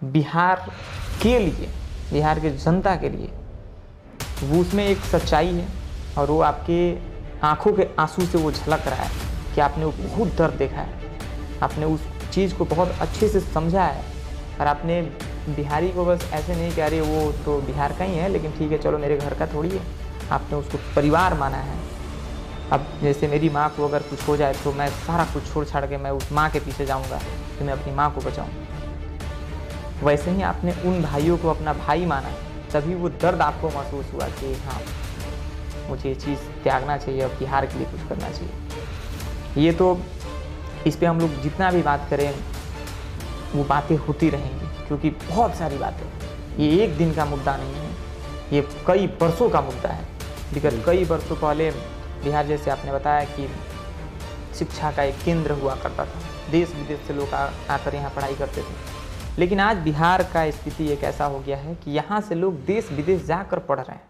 बिहार के लिए, बिहार के जनता के लिए, वो उसमें एक सच्चाई है और वो आपके आंखों के आंसू से वो झलक रहा है कि आपने वो बहुत दर्द देखा है, आपने उस चीज़ को बहुत अच्छे से समझा है और आपने बिहारी को बस ऐसे नहीं कह रहे वो तो बिहार का ही है लेकिन ठीक है चलो मेरे घर का थोड़ी है, आपने उसको परिवार माना है। अब जैसे मेरी माँ को अगर कुछ हो जाए तो मैं सारा कुछ छोड़ छाड़ के मैं उस माँ के पीछे जाऊँगा कि मैं अपनी माँ को बचाऊँ, वैसे ही आपने उन भाइयों को अपना भाई माना, तभी वो दर्द आपको महसूस हुआ कि हाँ मुझे ये चीज़ त्यागना चाहिए और बिहार के लिए कुछ करना चाहिए। ये तो इस पे हम लोग जितना भी बात करें वो बातें होती रहेंगी क्योंकि बहुत सारी बातें, ये एक दिन का मुद्दा नहीं है, ये कई बरसों का मुद्दा है। लेकिन कई बरसों पहले बिहार जैसे आपने बताया कि शिक्षा का एक केंद्र हुआ करता था, देश विदेश से लोग आकर यहाँ पढ़ाई करते थे, लेकिन आज बिहार का स्थिति एक ऐसा हो गया है कि यहाँ से लोग देश विदेश जाकर पढ़ रहे हैं।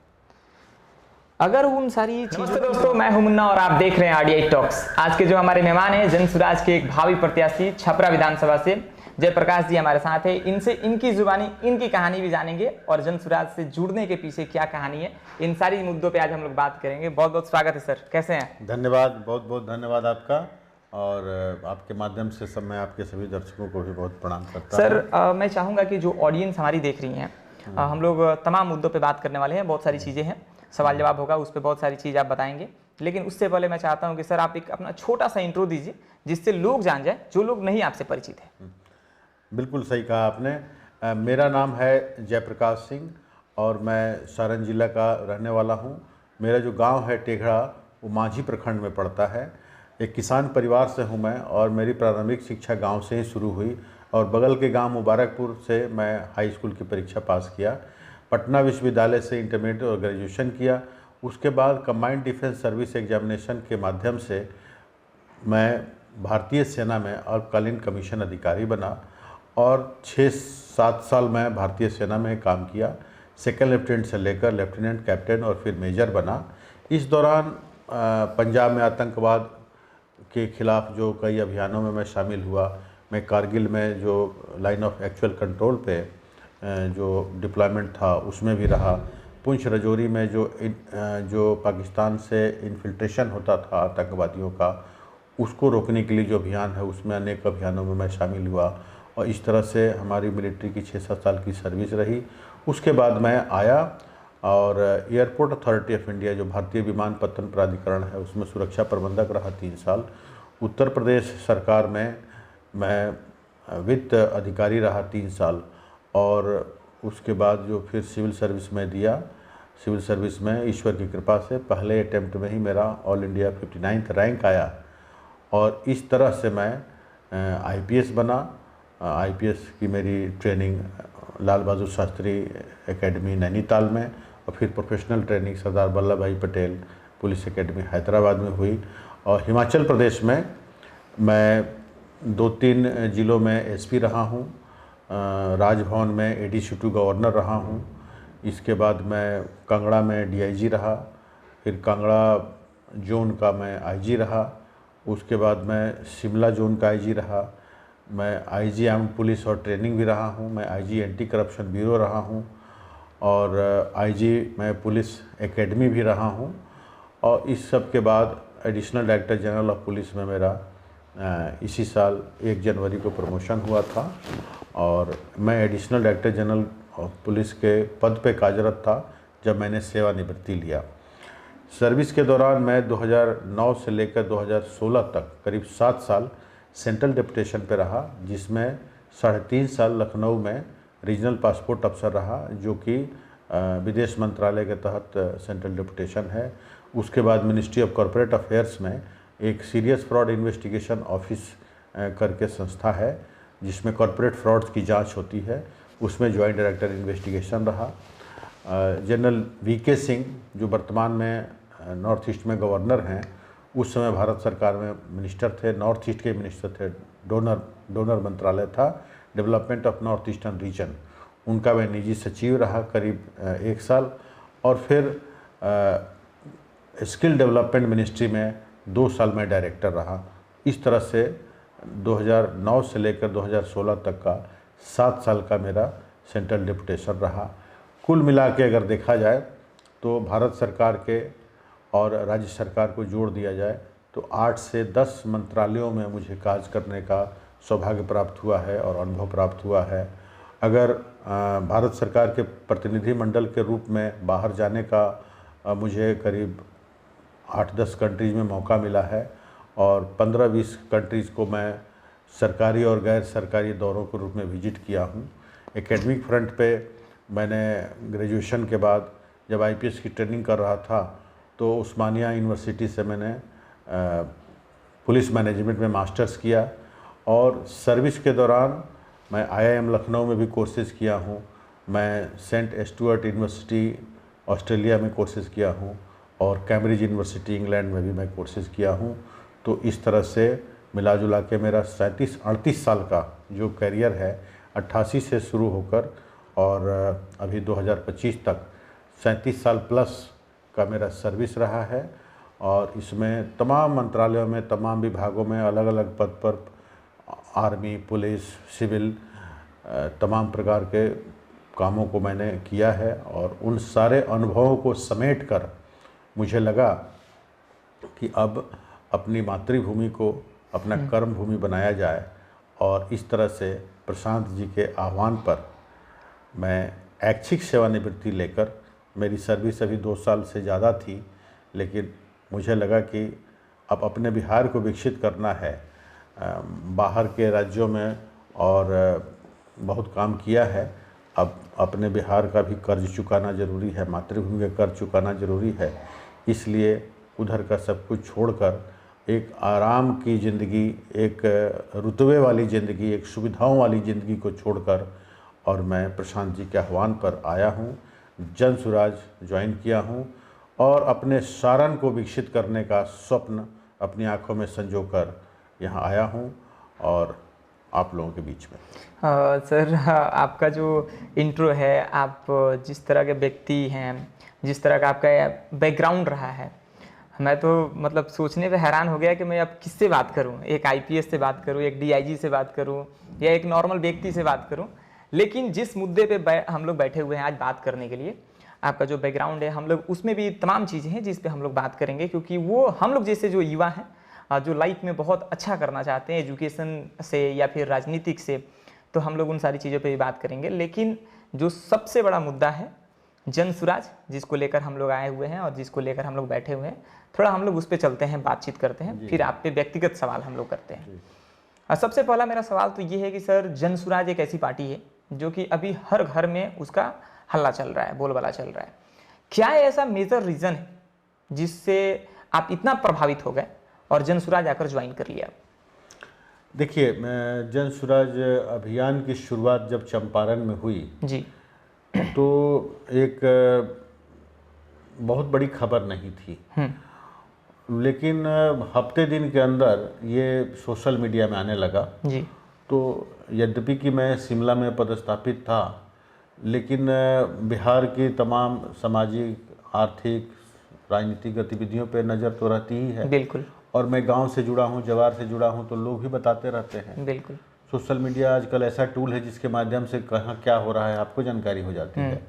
अगर उन सारी चीज़ों दोस्तों, मैं हूं मुन्ना और आप देख रहे हैं RDI टॉक्स। आज के जो हमारे मेहमान हैं जनसुराज के एक भावी प्रत्याशी छपरा विधानसभा से जयप्रकाश जी हमारे साथ है। इनसे इनकी जुबानी इनकी कहानी भी जानेंगे और जनसुराज से जुड़ने के पीछे क्या कहानी है, इन सारी मुद्दों पे आज हम लोग बात करेंगे। बहुत बहुत स्वागत है सर, कैसे हैं? धन्यवाद, बहुत बहुत धन्यवाद आपका। और आपके माध्यम से सब मैं आपके सभी दर्शकों को भी बहुत प्रणाम करता हूं। सर मैं चाहूँगा कि जो ऑडियंस हमारी देख रही हैं, हम लोग तमाम मुद्दों पे बात करने वाले हैं, बहुत सारी चीज़ें हैं, सवाल जवाब होगा, उस पर बहुत सारी चीज़ आप बताएंगे। लेकिन उससे पहले मैं चाहता हूं कि सर आप एक अपना छोटा सा इंट्रो दीजिए जिससे लोग जान जाए जो लोग नहीं आपसे परिचित हैं। बिल्कुल सही कहा आपने। मेरा नाम है जयप्रकाश सिंह और मैं सारण जिला का रहने वाला हूं। मेरा जो गांव है टेघड़ा, वो मांझी प्रखंड में पड़ता है। एक किसान परिवार से हूं मैं और मेरी प्रारंभिक शिक्षा गांव से ही शुरू हुई और बगल के गांव मुबारकपुर से मैं हाई स्कूल की परीक्षा पास किया। पटना विश्वविद्यालय से इंटरमीडिएट और ग्रेजुएशन किया। उसके बाद कंबाइंड डिफेंस सर्विस एग्जामिनेशन के माध्यम से मैं भारतीय सेना में अल्पकालीन कमीशन अधिकारी बना और 6-7 साल मैं भारतीय सेना में काम किया। सेकंड लेफ्टिनेंट से लेकर लेफ्टिनेंट, कैप्टन और फिर मेजर बना। इस दौरान पंजाब में आतंकवाद के खिलाफ जो कई अभियानों में मैं शामिल हुआ। मैं कारगिल में जो लाइन ऑफ एक्चुअल कंट्रोल पे जो डिप्लॉयमेंट था उसमें भी रहा। पुंछ राजौरी में जो पाकिस्तान से इन्फिल्ट्रेशन होता था आतंकवादियों का, उसको रोकने के लिए जो अभियान है उसमें अनेक अभियानों में मैं शामिल हुआ और इस तरह से हमारी मिलिट्री की 6-7 साल की सर्विस रही। उसके बाद मैं आया और एयरपोर्ट अथॉरिटी ऑफ इंडिया जो भारतीय विमानपत्तन प्राधिकरण है उसमें सुरक्षा प्रबंधक रहा 3 साल। उत्तर प्रदेश सरकार में मैं वित्त अधिकारी रहा 3 साल और उसके बाद जो फिर सिविल सर्विस में दिया। सिविल सर्विस में ईश्वर की कृपा से पहले अटेम्प्ट में ही मेरा ऑल इंडिया 59th रैंक आया और इस तरह से मैं IPS बना। IPS की मेरी ट्रेनिंग लाल बहादुर शास्त्री एकेडमी नैनीताल में और फिर प्रोफेशनल ट्रेनिंग सरदार वल्लभ भाई पटेल पुलिस एकेडमी हैदराबाद में हुई। और हिमाचल प्रदेश में मैं 2-3 ज़िलों में SP रहा हूँ। राजभवन में ADC टू गवर्नर रहा हूँ। इसके बाद मैं कांगड़ा में DIG रहा, फिर कांगड़ा जोन का मैं IG रहा। उसके बाद मैं शिमला जोन का IG रहा। मैं IG आर्म्ड पुलिस और ट्रेनिंग भी रहा हूँ। मैं IG एंटी करप्शन ब्यूरो रहा हूँ और IG मैं पुलिस एकेडमी भी रहा हूँ। और इस सब के बाद additional director general of police में मेरा इसी साल 1 जनवरी को प्रमोशन हुआ था और मैं additional director general of police के पद पे कार्यरत था जब मैंने सेवानिवृत्ति लिया। सर्विस के दौरान मैं 2009 से लेकर 2016 तक करीब 7 साल सेंट्रल डेपुटेशन पे रहा, जिसमें 3.5 साल लखनऊ में रीजनल पासपोर्ट अफसर रहा जो कि विदेश मंत्रालय के तहत सेंट्रल डेपुटेशन है। उसके बाद मिनिस्ट्री ऑफ कॉरपोरेट अफेयर्स में एक सीरियस फ्रॉड इन्वेस्टिगेशन ऑफिस करके संस्था है जिसमें कॉरपोरेट फ्रॉड्स की जांच होती है, उसमें जॉइंट डायरेक्टर इन्वेस्टिगेशन रहा। जनरल VK सिंह जो वर्तमान में नॉर्थ ईस्ट में गवर्नर हैं, उस समय भारत सरकार में मिनिस्टर थे, नॉर्थ ईस्ट के मिनिस्टर थे, डोनर मंत्रालय था, development of north eastern region. उनका मैं निजी सचिव रहा करीब 1 साल और फिर स्किल डेवलपमेंट मिनिस्ट्री में 2 साल में डायरेक्टर रहा। इस तरह से 2009 से लेकर 2016 तक का 7 साल का मेरा सेंट्रल डिप्यूटेशन रहा। कुल मिला के अगर देखा जाए तो भारत सरकार के और राज्य सरकार को जोड़ दिया जाए तो 8 से 10 मंत्रालयों में मुझे कार्य करने का सौभाग्य प्राप्त हुआ है और अनुभव प्राप्त हुआ है। अगर भारत सरकार के प्रतिनिधि मंडल के रूप में बाहर जाने का मुझे करीब 8-10 कंट्रीज़ में मौका मिला है और 15-20 कंट्रीज़ को मैं सरकारी और गैर सरकारी दौरों के रूप में विजिट किया हूँ। एकेडमिक फ्रंट पे मैंने ग्रेजुएशन के बाद जब आईपीएस की ट्रेनिंग कर रहा था तो उस्मानिया यूनिवर्सिटी से मैंने पुलिस मैनेजमेंट में मास्टर्स किया और सर्विस के दौरान मैं आईआईएम लखनऊ में भी कोर्सेज़ किया हूँ। मैं सेंट स्टुअर्ट यूनिवर्सिटी ऑस्ट्रेलिया में कोर्सेज़ किया हूँ और कैम्ब्रिज यूनिवर्सिटी इंग्लैंड में भी मैं कोर्सेज़ किया हूँ। तो इस तरह से मिला जुला के मेरा 37-38 साल का जो करियर है 88 से शुरू होकर और अभी 2025 तक 37 साल प्लस का मेरा सर्विस रहा है और इसमें तमाम मंत्रालयों में, तमाम विभागों में अलग अलग पद पर आर्मी, पुलिस, सिविल तमाम प्रकार के कामों को मैंने किया है और उन सारे अनुभवों को समेटकर मुझे लगा कि अब अपनी मातृभूमि को अपना कर्म भूमि बनाया जाए और इस तरह से प्रशांत जी के आह्वान पर मैं ऐच्छिक सेवानिवृत्ति लेकर, मेरी सर्विस अभी 2 साल से ज़्यादा थी, लेकिन मुझे लगा कि अब अपने बिहार को विकसित करना है। बाहर के राज्यों में और बहुत काम किया है, अब अपने बिहार का भी कर्ज चुकाना ज़रूरी है, मातृभूमि का कर्ज चुकाना ज़रूरी है। इसलिए उधर का सब कुछ छोड़कर एक आराम की ज़िंदगी, एक रुतबे वाली ज़िंदगी, एक सुविधाओं वाली ज़िंदगी को छोड़कर और मैं प्रशांत जी के आह्वान पर आया हूँ, जन सुराज ज्वाइन किया हूँ और अपने सारण को विकसित करने का स्वप्न अपनी आँखों में संजोकर यहाँ आया हूँ और आप लोगों के बीच में। सर, आपका जो इंट्रो है, आप जिस तरह के व्यक्ति हैं, जिस तरह का आपका बैकग्राउंड रहा है, मैं तो मतलब सोचने पे हैरान हो गया कि मैं अब किससे बात करूं। एक आईपीएस से बात करूं, एक डीआईजी से बात करूं या एक नॉर्मल व्यक्ति से बात करूं। लेकिन जिस मुद्दे पे हम लोग बैठे हुए हैं आज बात करने के लिए, आपका जो बैकग्राउंड है, हम लोग उसमें भी तमाम चीज़ें हैं जिस पे हम लोग बात करेंगे, क्योंकि वो हम लोग जैसे जो युवा हैं जो लाइफ में बहुत अच्छा करना चाहते हैं, एजुकेशन से या फिर राजनीतिक से, तो हम लोग उन सारी चीज़ों पे भी बात करेंगे। लेकिन जो सबसे बड़ा मुद्दा है जन सुराज, जिसको लेकर हम लोग आए हुए हैं और जिसको लेकर हम लोग बैठे हुए हैं, थोड़ा हम लोग उस पर चलते हैं, बातचीत करते हैं, फिर आप पे व्यक्तिगत सवाल हम लोग करते हैं। सबसे पहला मेरा सवाल तो ये है कि सर, जन सुराज एक ऐसी पार्टी है जो कि अभी हर घर में उसका हल्ला चल रहा है, बोलबाला चल रहा है। क्या ऐसा मेजर रीज़न है जिससे आप इतना प्रभावित हो गए और जन सुराज आकर ज्वाइन कर लिया? देखिए, जन सुराज अभियान की शुरुआत जब चंपारण में हुई जी, तो एक बहुत बड़ी खबर नहीं थी, लेकिन हफ्ते दिन के अंदर ये सोशल मीडिया में आने लगा जी। तो यद्यपि कि मैं शिमला में पदस्थापित था, लेकिन बिहार की तमाम सामाजिक, आर्थिक, राजनीतिक गतिविधियों पर नज़र तो रहती ही है। बिल्कुल। और मैं गांव से जुड़ा हूं, जवार से जुड़ा हूं, तो लोग भी बताते रहते हैं। बिल्कुल। सोशल मीडिया आजकल ऐसा टूल है जिसके माध्यम से कहाँ क्या हो रहा है आपको जानकारी हो जाती है।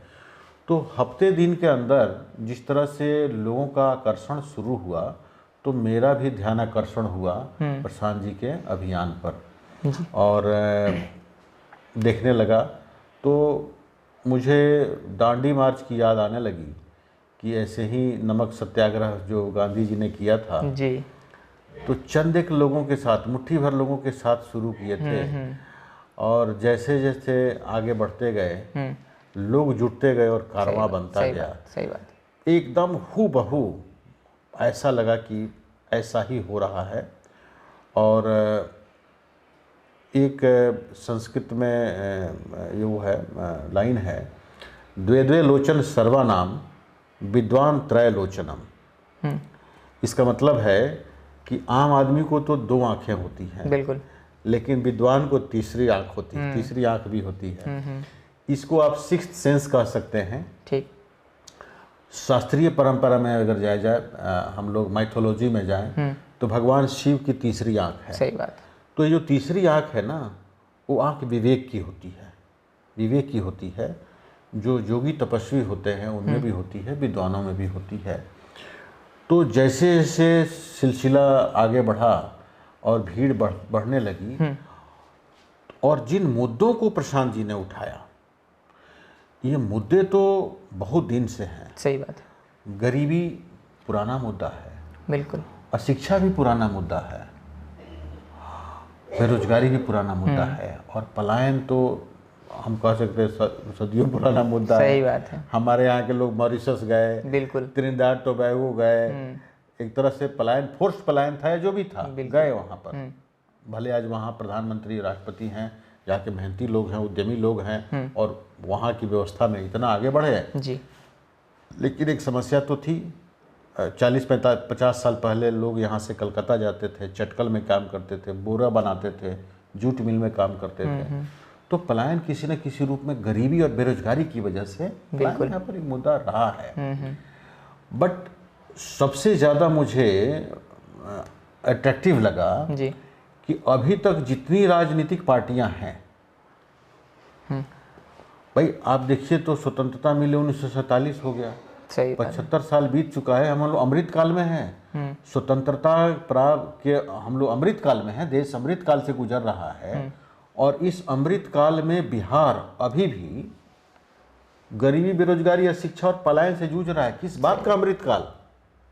तो हफ्ते दिन के अंदर जिस तरह से लोगों का आकर्षण शुरू हुआ तो मेरा भी ध्यान आकर्षण हुआ प्रशांत जी के अभियान पर और देखने लगा तो मुझे दांडी मार्च की याद आने लगी कि ऐसे ही नमक सत्याग्रह जो गांधी जी ने किया था जी, तो चंद एक लोगों के साथ, मुट्ठी भर लोगों के साथ शुरू किए थे और जैसे जैसे आगे बढ़ते गए लोग जुटते गए और कारवां बनता गया। सही बात। एकदम हूबहू ऐसा लगा कि ऐसा ही हो रहा है। और एक संस्कृत में ये वो है लाइन है, द्वे द्वे लोचन सर्वानाम विद्वान त्रय लोचनम। इसका मतलब है कि आम आदमी को तो 2 आँखें होती हैं, बिल्कुल, लेकिन विद्वान को तीसरी आँख होती है, तीसरी आँख भी होती है। इसको आप सिक्स्थ सेंस कह सकते हैं। ठीक। शास्त्रीय परंपरा में अगर जाया जाए, हम लोग माइथोलॉजी में जाएं तो भगवान शिव की तीसरी आँख है। सही बात। तो ये जो तीसरी आँख है ना, वो आँख विवेक की होती है, विवेक की होती है। जो योगी तपस्वी होते हैं उनमें भी होती है, विद्वानों में भी होती है। तो जैसे जैसे सिलसिला आगे बढ़ा और भीड़ बढ़ने लगी, और जिन मुद्दों को प्रशांत जी ने उठाया, ये मुद्दे तो बहुत दिन से हैं। सही बात है। गरीबी पुराना मुद्दा है, बिल्कुल। अशिक्षा भी पुराना मुद्दा है, बेरोजगारी भी पुराना मुद्दा है, और पलायन तो हम कह सकते हैं सदियों पुराना मुद्दा है। सही बात है। हमारे यहाँ के लोग मॉरिशस गए, बिल्कुल। त्रिनिदाद टोबैगो गए, एक तरह से पलायन, फोर्स पलायन था या जो भी था, गए वहाँ पर। भले आज वहाँ प्रधानमंत्री राष्ट्रपति हैं, यहाँ के मेहनती लोग हैं, उद्यमी लोग हैं, और वहाँ की व्यवस्था में इतना आगे बढ़े हैं जी। लेकिन एक समस्या तो थी। 40-50 साल पहले लोग यहाँ से कलकत्ता जाते थे, चटकल में काम करते थे, बोरा बनाते थे, जूट मिल में काम करते थे। तो पलायन किसी न किसी रूप में गरीबी और बेरोजगारी की वजह से पलायन यहाँ पर एक मुद्दा रहा है। बट सबसे ज़्यादा मुझे अट्रैक्टिव लगा जी। कि अभी तक जितनी राजनीतिक पार्टियां हैं, भाई आप देखिए तो स्वतंत्रता मिले 1947 हो गया, सही बात है। 75 साल बीत चुका है, हम लोग अमृत काल में हैं। स्वतंत्रता प्राप्त के हम लोग अमृत काल में हैं, देश अमृत काल से गुजर रहा है, और इस अमृत काल में बिहार अभी भी गरीबी, बेरोजगारी, अशिक्षा और पलायन से जूझ रहा है। किस बात का अमृत काल?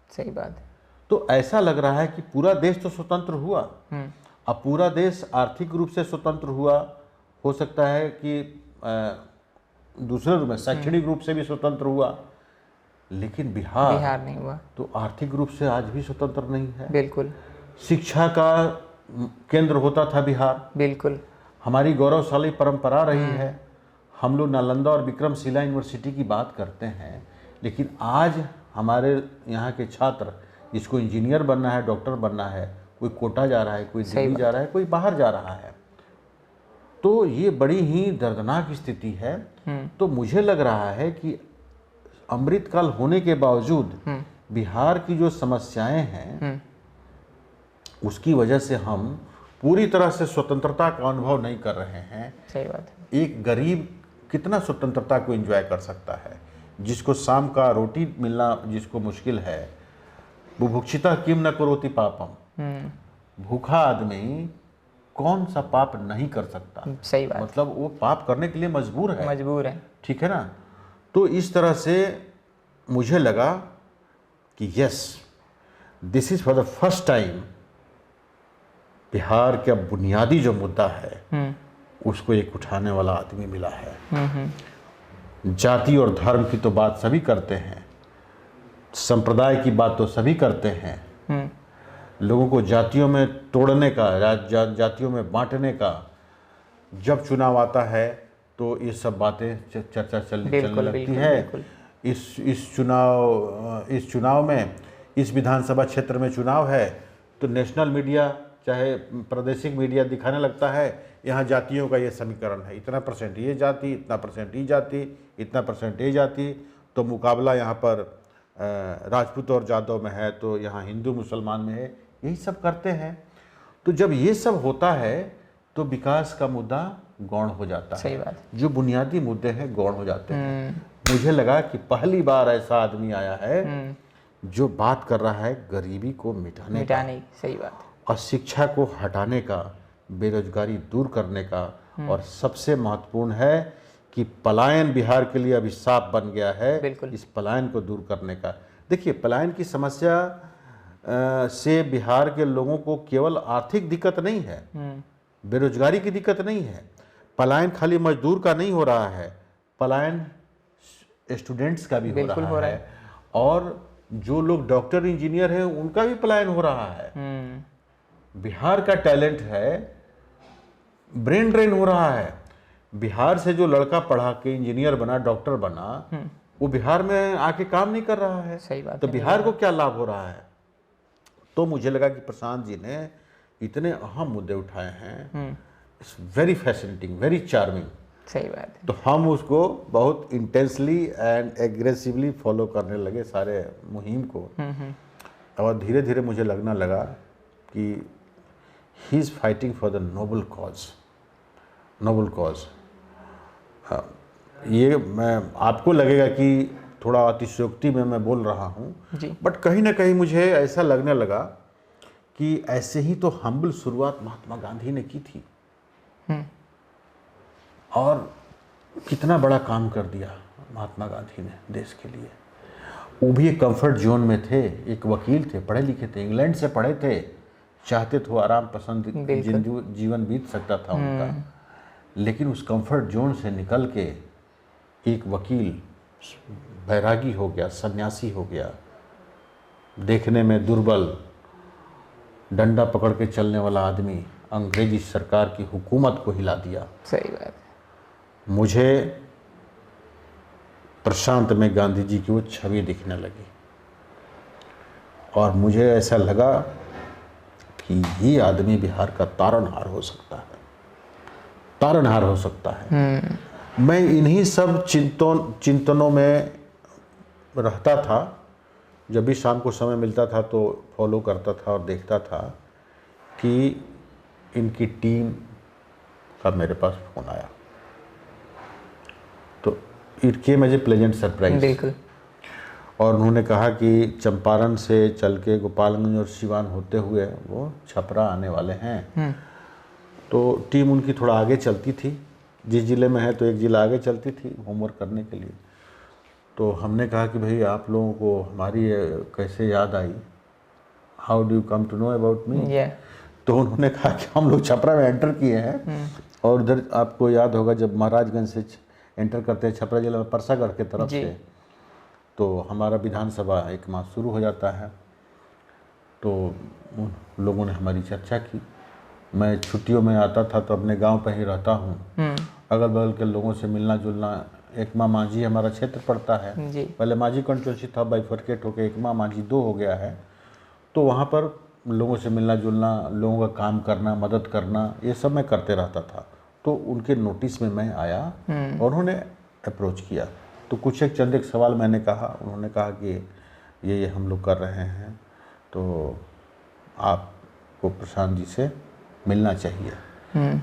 सही बात है। तो ऐसा लग रहा है कि पूरा देश तो स्वतंत्र हुआ, अब पूरा देश आर्थिक रूप से स्वतंत्र हुआ, हो सकता है कि दूसरे रूप में शैक्षणिक रूप से भी स्वतंत्र हुआ, लेकिन बिहार नहीं हुआ, तो आर्थिक रूप से आज भी स्वतंत्र नहीं है। बिल्कुल। शिक्षा का केंद्र होता था बिहार, बिल्कुल। हमारी गौरवशाली परंपरा रही है। हम लोग नालंदा और विक्रमशिला यूनिवर्सिटी की बात करते हैं, लेकिन आज हमारे यहाँ के छात्र, जिसको इंजीनियर बनना है, डॉक्टर बनना है, कोई कोटा जा रहा है, कोई दिल्ली जा रहा है, कोई बाहर जा रहा है। तो ये बड़ी ही दर्दनाक स्थिति है। तो मुझे लग रहा है कि अमृतकाल होने के बावजूद बिहार की जो समस्याएं हैं, उसकी वजह से हम पूरी तरह से स्वतंत्रता का अनुभव नहीं कर रहे हैं। सही बात है। एक गरीब कितना स्वतंत्रता को एंजॉय कर सकता है? जिसको शाम का रोटी मिलना जिसको मुश्किल है, बुभुक्षिता किम न करोति पापम, भूखा आदमी कौन सा पाप नहीं कर सकता? सही बात। मतलब वो पाप करने के लिए मजबूर है, ठीक है ना? तो इस तरह से मुझे लगा कि yes, this is for the first time Bihar का बुनियादी जो मुद्दा है उसको एक उठाने वाला आदमी मिला है। जाति और धर्म की तो बात सभी करते हैं, संप्रदाय की बात तो सभी करते हैं, लोगों को जातियों में तोड़ने का, जातियों में बांटने का जब चुनाव आता है तो ये सब बातें चर्चा चलने लगती है। इस चुनाव में, इस विधानसभा क्षेत्र में चुनाव है तो नेशनल मीडिया चाहे प्रादेशिक मीडिया दिखाने लगता है यहाँ जातियों का ये समीकरण है, इतना % ये जाति, इतना % ये जाति, इतना % ये जाति, तो मुकाबला यहाँ पर राजपूत और जादव में है, तो यहाँ हिंदू मुसलमान में है, यही सब करते हैं। तो जब ये सब होता है तो विकास का मुद्दा गौण हो जाता है। सही बात। जो बुनियादी मुद्दे हैं गौण हो जाते हैं। मुझे लगा कि पहली बार ऐसा आदमी आया है जो बात कर रहा है गरीबी को मिटाने का, सही बात, अशिक्षा को हटाने का, बेरोजगारी दूर करने का, और सबसे महत्वपूर्ण है कि पलायन बिहार के लिए अभिशाप बन गया है, इस पलायन को दूर करने का। देखिए, पलायन की समस्या से बिहार के लोगों को केवल आर्थिक दिक्कत नहीं है, बेरोजगारी की दिक्कत नहीं है, पलायन खाली मजदूर का नहीं हो रहा है, पलायन स्टूडेंट्स का भी हो रहा है, और जो लोग डॉक्टर इंजीनियर हैं उनका भी पलायन हो रहा है। बिहार का टैलेंट है, ब्रेन ड्रेन हो रहा है। बिहार से जो लड़का पढ़ा के इंजीनियर बना, डॉक्टर बना, वो बिहार में आके काम नहीं कर रहा है। सही बात। तो बिहार को क्या लाभ हो रहा है? तो मुझे लगा कि प्रशांत जी ने इतने अहम मुद्दे उठाए हैं, it's very fascinating, very charming. सही बात है। तो हम उसको बहुत इंटेंसली एंड एग्रेसिवली फॉलो करने लगे सारे मुहिम को, और धीरे धीरे मुझे लगना लगा कि he is fighting for the noble cause. Noble cause. ये मैं आपको लगेगा कि थोड़ा अतिशयोक्ति में मैं बोल रहा हूँ, बट कहीं ना कहीं मुझे ऐसा लगने लगा कि ऐसे ही तो हम्बल शुरुआत महात्मा गांधी ने की थी और कितना बड़ा काम कर दिया महात्मा गांधी ने देश के लिए। वो भी एक कंफर्ट जोन में थे, एक वकील थे, पढ़े लिखे थे, इंग्लैंड से पढ़े थे, चाहते तो आराम पसंद जीवन बीत सकता था उनका, लेकिन उस कंफर्ट जोन से निकल के एक वकील बैरागी हो गया, सन्यासी हो गया, देखने में दुर्बल, डंडा पकड़ के चलने वाला आदमी अंग्रेजी सरकार की हुकूमत को हिला दिया। सही बात है। मुझे प्रशांत में गांधी जी की वो छवि दिखने लगी और मुझे ऐसा लगा कि ये आदमी बिहार का तारनहार हो सकता है, तारनहार हो सकता है। मैं इन्हीं सब चिंतनों में रहता था। जब भी शाम को समय मिलता था तो फॉलो करता था और देखता था कि इनकी टीम का मेरे पास फ़ोन आया, तो it came as a pleasant surprise. बिल्कुल। और उन्होंने कहा कि चंपारण से चल के गोपालगंज और सिवान होते हुए वो छपरा आने वाले हैं। तो टीम उनकी थोड़ा आगे चलती थी, जिस ज़िले में है तो एक ज़िला आगे चलती थी होमवर्क करने के लिए। तो हमने कहा कि भाई आप लोगों को हमारी कैसे याद आई, how do you come to know about me. तो उन्होंने कहा कि हम लोग छपरा में एंटर किए हैं और उधर आपको याद होगा जब महाराजगंज से एंटर करते हैं छपरा जिला में परसागढ़ के तरफ से, तो हमारा विधानसभा एक माह शुरू हो जाता है। तो उन लोगों ने हमारी चर्चा की। मैं छुट्टियों में आता था तो अपने गांव पर ही रहता हूँ, अगल बगल के लोगों से मिलना जुलना। एकमा मांझी हमारा क्षेत्र पड़ता है, पहले मांझी कंस्टिट्यूंसी था, बाइफरकेट होकर एकमा मांझी 2 हो गया है। तो वहाँ पर लोगों से मिलना जुलना, लोगों का काम करना, मदद करना, ये सब मैं करते रहता था। तो उनके नोटिस में मैं आया और उन्होंने अप्रोच किया। तो कुछ एक चंद एक सवाल मैंने कहा, उन्होंने कहा कि ये हम लोग कर रहे हैं तो आपको प्रशांत जी से मिलना चाहिए।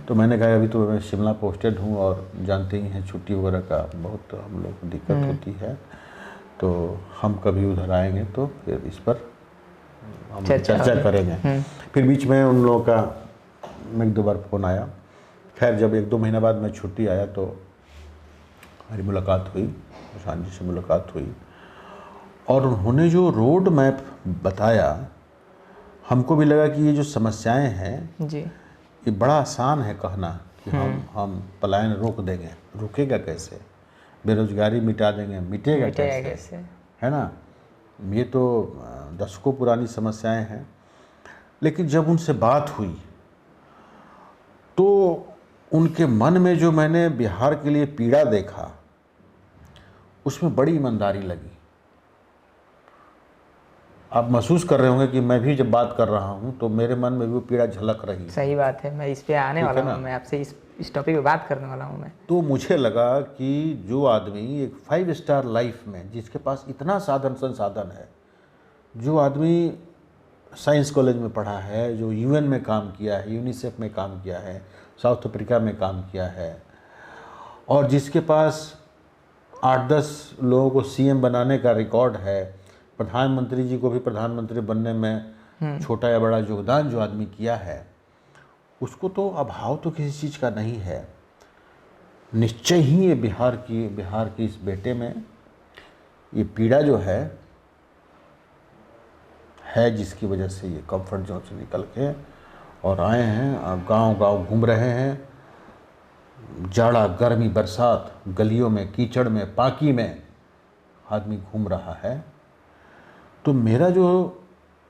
तो मैंने कहा अभी तो मैं शिमला पोस्टेड हूँ और जानते ही हैं छुट्टी वगैरह का बहुत हम लोग को दिक्कत होती है, तो हम कभी उधर आएंगे तो फिर इस पर हम चर्चा करेंगे। फिर बीच में उन लोगों का एक 2 बार फ़ोन आया। खैर जब 1-2 महीने बाद मैं छुट्टी आया तो हमारी मुलाकात हुई, प्रशांत जी से मुलाकात हुई और उन्होंने जो रोड मैप बताया हमको भी लगा कि ये जो समस्याएं हैं जी, ये बड़ा आसान है कहना कि हम पलायन रोक देंगे, रुकेगा कैसे, बेरोजगारी मिटा देंगे, मिटेगा कैसे, है ना। ये तो दशकों पुरानी समस्याएं हैं। लेकिन जब उनसे बात हुई तो उनके मन में जो मैंने बिहार के लिए पीड़ा देखा उसमें बड़ी ईमानदारी लगी। आप महसूस कर रहे होंगे कि मैं भी जब बात कर रहा हूं तो मेरे मन में भी वो पीड़ा झलक रही है। सही बात है, मैं इस पे आने वाला हूँ, मैं आपसे इस टॉपिक पे बात करने वाला हूँ मैं। तो मुझे लगा कि जो आदमी एक 5 स्टार लाइफ में, जिसके पास इतना साधन संसाधन है, जो आदमी साइंस कॉलेज में पढ़ा है, जो यूएन में काम किया है, यूनिसेफ में काम किया है, साउथ अफ्रीका में काम किया है, और जिसके पास 8-10 लोगों को सीएम बनाने का रिकॉर्ड है, प्रधानमंत्री जी को भी प्रधानमंत्री बनने में छोटा या बड़ा योगदान जो आदमी किया है, उसको तो अभाव तो किसी चीज़ का नहीं है। निश्चय ही ये बिहार की इस बेटे में ये पीड़ा जो है जिसकी वजह से ये कंफर्ट जोन से निकल के और आए हैं, अब गांव-गांव घूम रहे हैं, जाड़ा गर्मी बरसात, गलियों में कीचड़ में पाकी में आदमी घूम रहा है। तो मेरा जो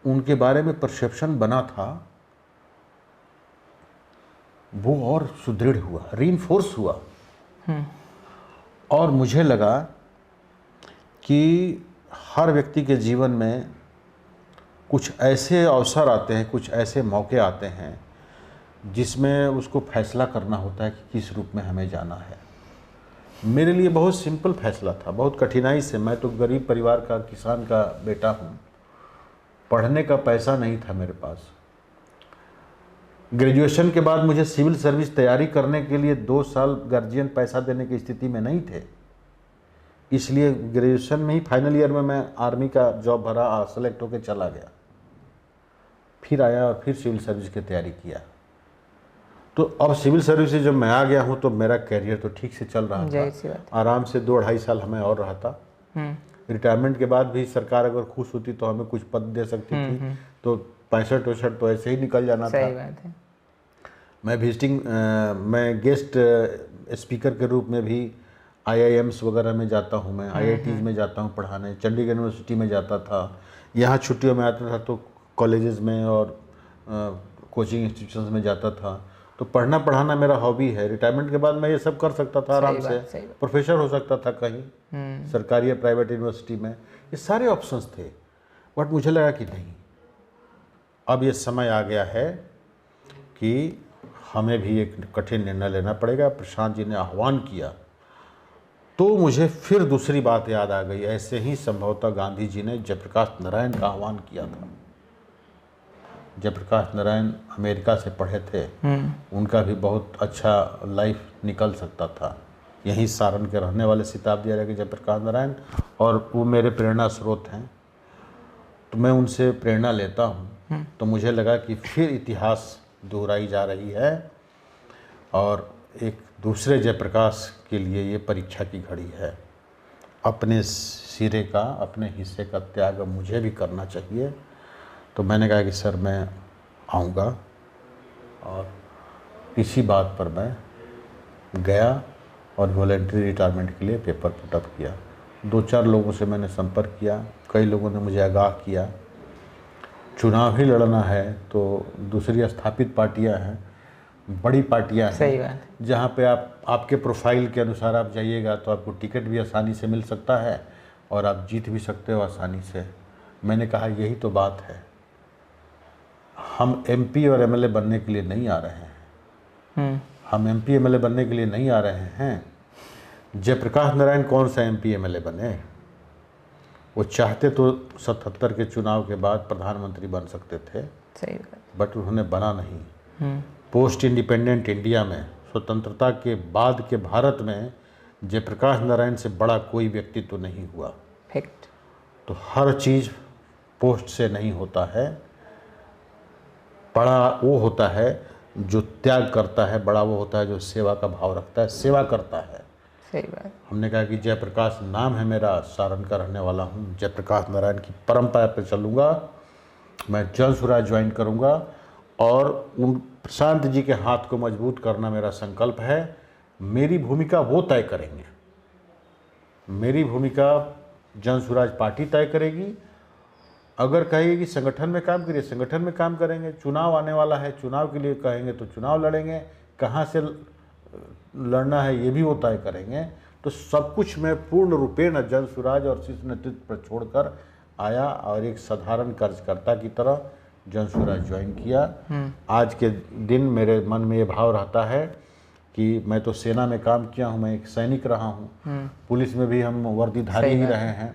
उनके बारे में परसेप्शन बना था वो और सुदृढ़ हुआ, रीइंफोर्स हुआ। और मुझे लगा कि हर व्यक्ति के जीवन में कुछ ऐसे अवसर आते हैं, कुछ ऐसे मौके आते हैं जिसमें उसको फैसला करना होता है कि किस रूप में हमें जाना है। मेरे लिए बहुत सिंपल फैसला था, बहुत कठिनाई से। मैं तो गरीब परिवार का किसान का बेटा हूँ, पढ़ने का पैसा नहीं था मेरे पास, ग्रेजुएशन के बाद मुझे सिविल सर्विस तैयारी करने के लिए 2 साल गार्जियन पैसा देने की स्थिति में नहीं थे, इसलिए ग्रेजुएशन में ही फाइनल ईयर में मैं आर्मी का जॉब भरा, सेलेक्ट होकर चला गया, फिर आया और फिर सिविल सर्विस की तैयारी किया। तो अब सिविल सर्विस से जब मैं आ गया हूँ तो मेरा कैरियर तो ठीक से चल रहा था, आराम से 2-2.5 साल हमें और रहा था। रिटायरमेंट के बाद भी सरकार अगर खुश होती तो हमें कुछ पद दे सकती थी, तो 65-64 तो ऐसे ही निकल जाना था। बात है। मैं गेस्ट स्पीकर के रूप में भी IIMs वगैरह में जाता हूँ, मैं IITs में जाता हूँ पढ़ाने, चंडीगढ़ यूनिवर्सिटी में जाता था, यहाँ छुट्टियों में आता था तो कॉलेजेस में और कोचिंग इंस्टीट्यूशंस में जाता था। तो पढ़ना पढ़ाना मेरा हॉबी है। रिटायरमेंट के बाद मैं ये सब कर सकता था आराम से, प्रोफेसर हो सकता था कहीं सरकारी या प्राइवेट यूनिवर्सिटी में, ये सारे ऑप्शंस थे। बट मुझे लगा कि नहीं, अब ये समय आ गया है कि हमें भी एक कठिन निर्णय लेना पड़ेगा। प्रशांत जी ने आह्वान किया तो मुझे फिर दूसरी बात याद आ गई। ऐसे ही संभवतः गांधी जी ने जयप्रकाश नारायण का आह्वान किया था। जयप्रकाश नारायण अमेरिका से पढ़े थे, उनका भी बहुत अच्छा लाइफ निकल सकता था। यहीं सारण के रहने वाले शताब्दी आर्य के जयप्रकाश नारायण, और वो मेरे प्रेरणा स्रोत हैं, तो मैं उनसे प्रेरणा लेता हूँ। तो मुझे लगा कि फिर इतिहास दोहराई जा रही है और एक दूसरे जयप्रकाश के लिए ये परीक्षा की घड़ी है। अपने सिरे का, अपने हिस्से का त्याग मुझे भी करना चाहिए। तो मैंने कहा कि सर मैं आऊँगा, और इसी बात पर मैं गया और वॉलेंट्री रिटायरमेंट के लिए पेपर पुटअप किया। 2-4 लोगों से मैंने संपर्क किया, कई लोगों ने मुझे आगाह किया। चुनाव ही लड़ना है तो दूसरी स्थापित पार्टियां हैं, बड़ी पार्टियां हैं, जहां पे आपके प्रोफाइल के अनुसार आप जाइएगा तो आपको टिकट भी आसानी से मिल सकता है और आप जीत भी सकते हो आसानी से। मैंने कहा यही तो बात है, हम MP और MLA बनने के लिए नहीं आ रहे हैं। हम MP MLA बनने के लिए नहीं आ रहे हैं। जयप्रकाश नारायण कौन सा MP MLA बने? वो चाहते तो 77 के चुनाव के बाद प्रधानमंत्री बन सकते थे, सही बात, बट उन्होंने बना नहीं। पोस्ट इंडिपेंडेंट इंडिया में, स्वतंत्रता के बाद के भारत में जयप्रकाश नारायण से बड़ा कोई व्यक्ति तो नहीं हुआ। फैक्ट। तो हर चीज़ पोस्ट से नहीं होता है। बड़ा वो होता है जो त्याग करता है, बड़ा वो होता है जो सेवा का भाव रखता है, सेवा करता है। सही बात। हमने कहा कि जयप्रकाश नाम है मेरा, सारण का रहने वाला हूँ, जयप्रकाश नारायण की परंपरा पर चलूँगा, मैं जन स्वराज ज्वाइन करूँगा और उन प्रशांत जी के हाथ को मजबूत करना मेरा संकल्प है। मेरी भूमिका वो तय करेंगे, मेरी भूमिका जन स्वराज पार्टी तय करेगी। अगर कहेगी कि संगठन में काम करिए, संगठन में काम करेंगे। चुनाव आने वाला है, चुनाव के लिए कहेंगे तो चुनाव लड़ेंगे, कहाँ से लड़ना है ये भी वो तय करेंगे। तो सब कुछ मैं पूर्ण रूपेण जन स्वराज और शीर्ष नेतृत्व पर छोड़कर आया और एक साधारण कार्यकर्ता की तरह जन स्वराज ज्वाइन किया। आज के दिन मेरे मन में ये भाव रहता है कि मैं तो सेना में काम किया हूँ, मैं एक सैनिक रहा हूँ, पुलिस में भी हम वर्दीधारी ही रहे हैं,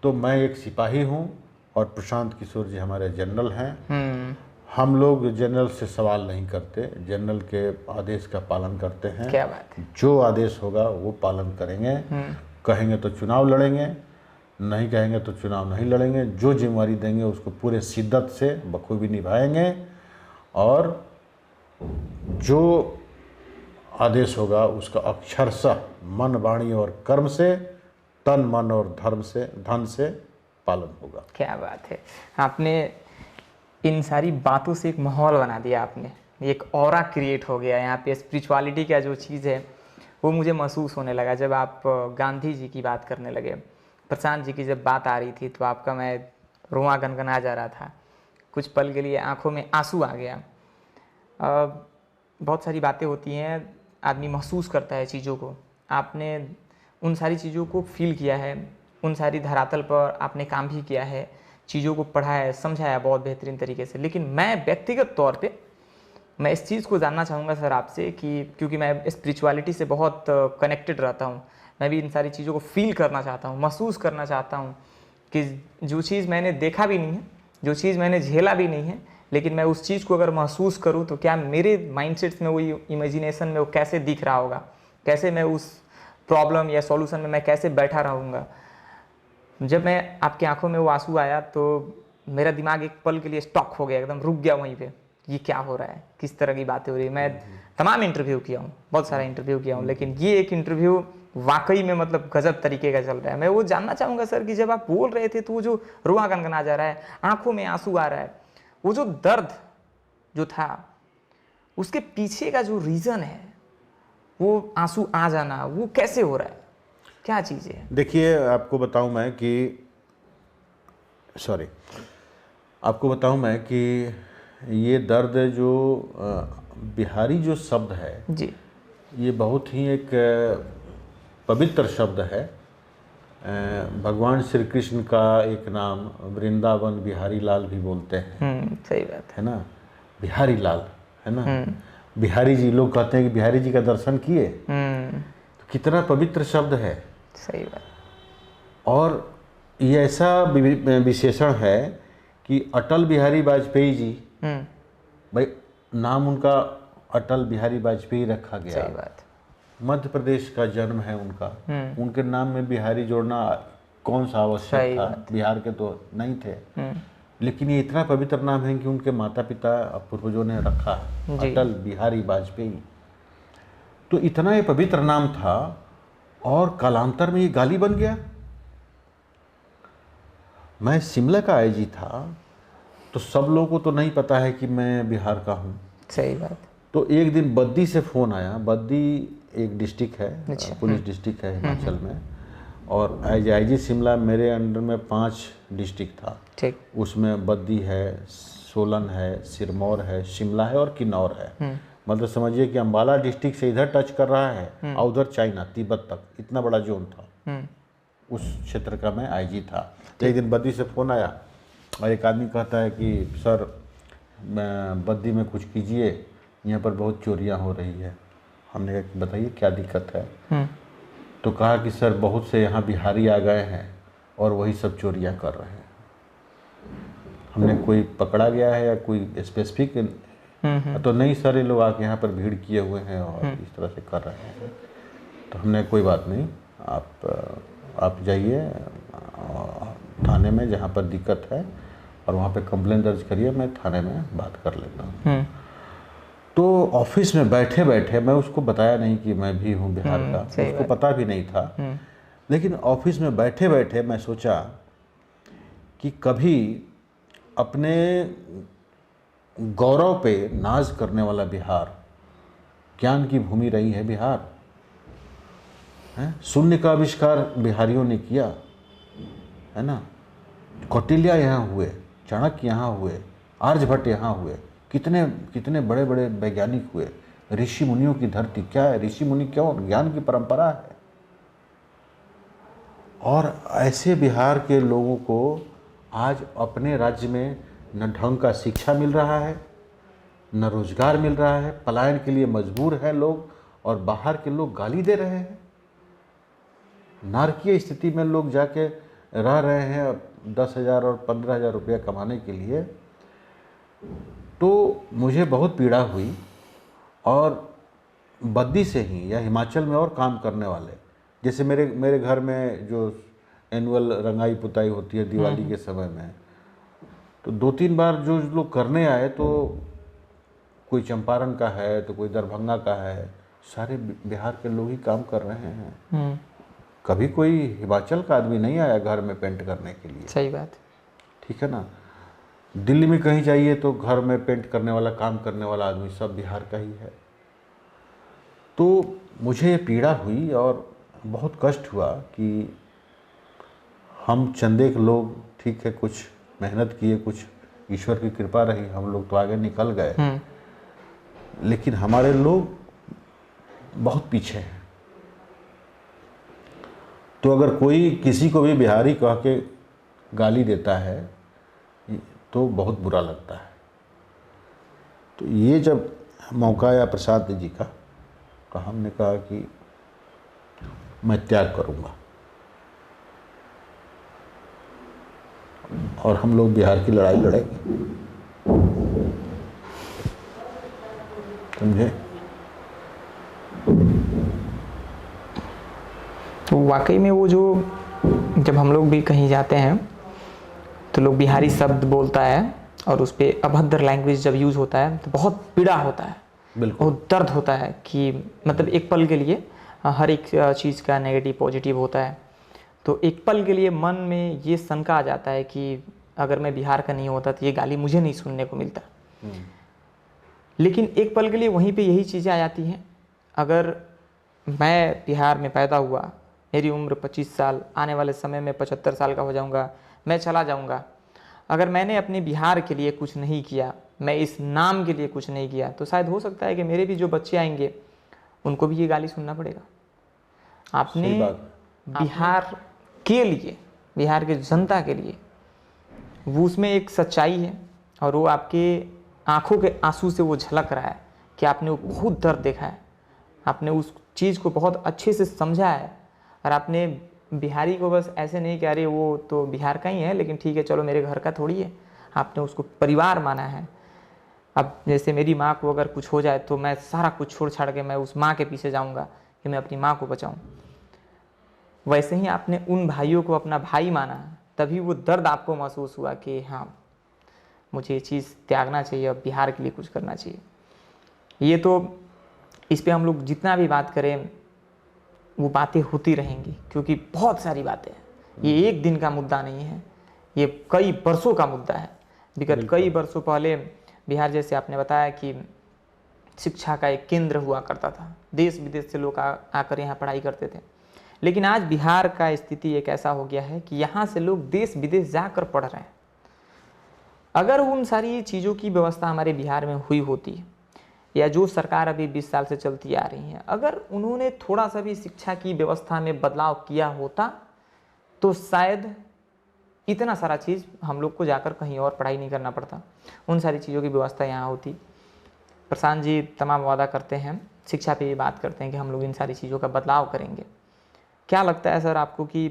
तो मैं एक सिपाही हूँ और प्रशांत किशोर जी हमारे जनरल हैं। हम लोग जनरल से सवाल नहीं करते, जनरल के आदेश का पालन करते हैं। क्या बात है। जो आदेश होगा वो पालन करेंगे। कहेंगे तो चुनाव लड़ेंगे, नहीं कहेंगे तो चुनाव नहीं लड़ेंगे। जो जिम्मेवारी देंगे उसको पूरे शिद्दत से बखूबी निभाएंगे और जो आदेश होगा उसका अक्षरशः मन, वाणी और कर्म से, तन, मन और धर्म से, धन से पालन होगा। क्या बात है। आपने इन सारी बातों से एक माहौल बना दिया, आपने एक ऑरा क्रिएट हो गया यहाँ पे। स्पिरिचुअलिटी का जो चीज़ है वो मुझे महसूस होने लगा जब आप गांधी जी की बात करने लगे। प्रशांत जी की जब बात आ रही थी तो आपका मैं रोआ गनगना जा रहा था, कुछ पल के लिए आंखों में आंसू आ गया। बहुत सारी बातें होती हैं, आदमी महसूस करता है चीज़ों को। आपने उन सारी चीज़ों को फील किया है, उन सारी धरातल पर आपने काम भी किया है, चीज़ों को पढ़ा है, समझाया बहुत बेहतरीन तरीके से। लेकिन मैं व्यक्तिगत तौर पे मैं इस चीज़ को जानना चाहूँगा सर आपसे कि क्योंकि मैं स्पिरिचुअलिटी से बहुत कनेक्टेड रहता हूँ, मैं भी इन सारी चीज़ों को फील करना चाहता हूँ, महसूस करना चाहता हूँ कि जो चीज़ मैंने देखा भी नहीं है, जो चीज़ मैंने झेला भी नहीं है, लेकिन मैं उस चीज़ को अगर महसूस करूँ तो क्या मेरे माइंडसेट में, वो इमेजिनेशन में वो कैसे दिख रहा होगा, कैसे मैं उस प्रॉब्लम या सॉल्यूशन में मैं कैसे बैठा रहूँगा। जब मैं आपकी आंखों में वो आंसू आया तो मेरा दिमाग एक पल के लिए स्टॉक हो गया, एकदम रुक गया वहीं पे। ये क्या हो रहा है, किस तरह की बातें हो रही है। मैं तमाम इंटरव्यू किया हूँ, बहुत सारा इंटरव्यू किया हूँ, लेकिन ये एक इंटरव्यू वाकई में मतलब गजब तरीके का चल रहा है। मैं वो जानना चाहूँगा सर कि जब आप बोल रहे थे तो वो जो रुआ गनगना जा रहा है, आंखों में आंसू आ रहा है, वो जो दर्द जो था उसके पीछे का जो रीज़न है, वो आंसू आ जाना, वो कैसे हो रहा है, क्या चीज़ है? देखिए, आपको बताऊं मैं कि ये दर्द जो बिहारी जो शब्द है जी ये बहुत ही एक पवित्र शब्द है। भगवान श्री कृष्ण का एक नाम वृंदावन बिहारी लाल भी बोलते हैं। सही बात है ना, बिहारी लाल, है ना। बिहारी जी, लोग कहते हैं कि बिहारी जी का दर्शन किए, तो कितना पवित्र शब्द है। सही बात। और ये ऐसा विशेषण है कि अटल बिहारी वाजपेयी जी, भाई नाम उनका अटल बिहारी वाजपेयी रखा गया। सही बात। मध्य प्रदेश का जन्म है उनका, उनके नाम में बिहारी जोड़ना कौन सा आवश्यक था, बिहार के तो नहीं थे। लेकिन ये इतना पवित्र नाम है कि उनके माता पिता पूर्वजों ने रखा है, अटल बिहारी वाजपेयी। तो इतना ये पवित्र नाम था और कालांतर में ये गाली बन गया। मैं शिमला का आईजी था, तो सब लोगों को तो नहीं पता है कि मैं बिहार का हूँ। सही बात। तो एक दिन बद्दी से फ़ोन आया। बद्दी एक डिस्ट्रिक्ट है, पुलिस डिस्ट्रिक्ट है हिमाचल में, और आईजी शिमला मेरे अंडर में 5 डिस्ट्रिक्ट था। ठीक। उसमें बद्दी है, सोलन है, सिरमौर है, शिमला है और किन्नौर है। मतलब समझिए कि अम्बाला डिस्ट्रिक्ट से इधर टच कर रहा है और उधर चाइना, तिब्बत तक, इतना बड़ा जोन था। उस क्षेत्र का मैं आईजी था। तो एक दिन बद्दी से फ़ोन आया और एक आदमी कहता है कि सर, मैं बद्दी में कुछ कीजिए, यहाँ पर बहुत चोरियाँ हो रही है। हमने कहा कि बताइए क्या दिक्कत है। तो कहा कि सर, बहुत से यहाँ बिहारी आ गए हैं और वही सब चोरियाँ कर रहे हैं। हमने कोई पकड़ा गया है या कोई स्पेसिफिक तो नहीं सर, ये लोग आके यहाँ पर भीड़ किए हुए हैं और इस तरह से कर रहे हैं। तो हमने कोई बात नहीं, आप जाइए थाने में जहाँ पर दिक्कत है और वहाँ पे कंप्लेन दर्ज करिए, मैं थाने में बात कर लेता हूँ। तो ऑफिस में बैठे बैठे, मैं उसको बताया नहीं कि मैं भी हूँ बिहार का, उसको पता भी नहीं था। लेकिन ऑफिस में बैठे बैठे मैं सोचा कि कभी अपने गौरव पे नाज करने वाला बिहार, ज्ञान की भूमि रही है बिहार, है। शून्य का आविष्कार बिहारियों ने किया, है ना। कौटिल्य यहाँ हुए, चाणक्य यहाँ हुए, आर्यभट्ट यहाँ हुए, कितने कितने बड़े बड़े वैज्ञानिक हुए। ऋषि मुनियों की धरती क्या है, ऋषि मुनि क्यों, ज्ञान की परंपरा है। और ऐसे बिहार के लोगों को आज अपने राज्य में न ढंग का शिक्षा मिल रहा है, न रोजगार मिल रहा है, पलायन के लिए मजबूर हैं लोग, और बाहर के लोग गाली दे रहे हैं। नारकीय स्थिति में लोग जाके रह रहे हैं 10,000 और 15,000 रुपया कमाने के लिए। तो मुझे बहुत पीड़ा हुई। और बद्दी से ही या हिमाचल में और काम करने वाले, जैसे मेरे घर में जो एनुअल रंगाई पुताई होती है दिवाली के समय में, तो 2-3 बार जो लोग करने आए, तो कोई चंपारण का है तो कोई दरभंगा का है, सारे बिहार के लोग ही काम कर रहे हैं। कभी कोई हिमाचल का आदमी नहीं आया घर में पेंट करने के लिए। सही बात। ठीक है ना। दिल्ली में कहीं जाइए तो घर में पेंट करने वाला, काम करने वाला आदमी सब बिहार का ही है। तो मुझे ये पीड़ा हुई और बहुत कष्ट हुआ कि हम चंदे के लोग, ठीक है, कुछ मेहनत किए, कुछ ईश्वर की कृपा रही, हम लोग तो आगे निकल गए, लेकिन हमारे लोग बहुत पीछे हैं। तो अगर कोई किसी को भी बिहारी कह के गाली देता है तो बहुत बुरा लगता है। तो ये जब मौका आया प्रसाद जी का, तो हमने कहा कि मैं त्याग करूंगा और हम लोग बिहार की लड़ाई लड़ेंगे। समझे? तो वाकई में वो जो जब हम लोग भी कहीं जाते हैं तो लोग बिहारी शब्द बोलता है और उस पर अभद्र लैंग्वेज जब यूज़ होता है तो बहुत पीड़ा होता है, बिल्कुल बहुत दर्द होता है कि मतलब एक पल के लिए हर एक चीज़ का नेगेटिव पॉजिटिव होता है। तो एक पल के लिए मन में ये शंका आ जाता है कि अगर मैं बिहार का नहीं होता तो ये गाली मुझे नहीं सुनने को मिलता। लेकिन एक पल के लिए वहीं पे यही चीज़ें आ जाती हैं, अगर मैं बिहार में पैदा हुआ, मेरी उम्र 25 साल, आने वाले समय में 75 साल का हो जाऊंगा, मैं चला जाऊंगा, अगर मैंने अपने बिहार के लिए कुछ नहीं किया, मैं इस नाम के लिए कुछ नहीं किया, तो शायद हो सकता है कि मेरे भी जो बच्चे आएंगे उनको भी ये गाली सुनना पड़ेगा। आपने बिहार के लिए, बिहार के जनता के लिए, वो उसमें एक सच्चाई है और वो आपके आंखों के आंसू से वो झलक रहा है कि आपने वो बहुत दर्द देखा है, आपने उस चीज़ को बहुत अच्छे से समझा है और आपने बिहारी को बस ऐसे नहीं कह रहे वो तो बिहार का ही है लेकिन ठीक है चलो मेरे घर का थोड़ी है, आपने उसको परिवार माना है। अब जैसे मेरी माँ को अगर कुछ हो जाए तो मैं सारा कुछ छोड़ छाड़ के मैं उस माँ के पीछे जाऊँगा कि मैं अपनी माँ को बचाऊँ, वैसे ही आपने उन भाइयों को अपना भाई माना, तभी वो दर्द आपको महसूस हुआ कि हाँ मुझे ये चीज़ त्यागना चाहिए और बिहार के लिए कुछ करना चाहिए। ये तो इस पे हम लोग जितना भी बात करें वो बातें होती रहेंगी क्योंकि बहुत सारी बातें हैं, ये एक दिन का मुद्दा नहीं है, ये कई वर्षों का मुद्दा है। विगत कई वर्षों पहले बिहार, जैसे आपने बताया कि शिक्षा का एक केंद्र हुआ करता था, देश विदेश से लोग आकर यहाँ पढ़ाई करते थे, लेकिन आज बिहार का स्थिति एक ऐसा हो गया है कि यहाँ से लोग देश विदेश जाकर पढ़ रहे हैं। अगर उन सारी चीज़ों की व्यवस्था हमारे बिहार में हुई होती या जो सरकार अभी 20 साल से चलती आ रही है, अगर उन्होंने थोड़ा सा भी शिक्षा की व्यवस्था में बदलाव किया होता तो शायद इतना सारा चीज़ हम लोग को जाकर कहीं और पढ़ाई नहीं करना पड़ता, उन सारी चीज़ों की व्यवस्था यहाँ होती। प्रशांत जी तमाम वादा करते हैं, शिक्षा पे ये बात करते हैं कि हम लोग इन सारी चीज़ों का बदलाव करेंगे। क्या लगता है सर आपको कि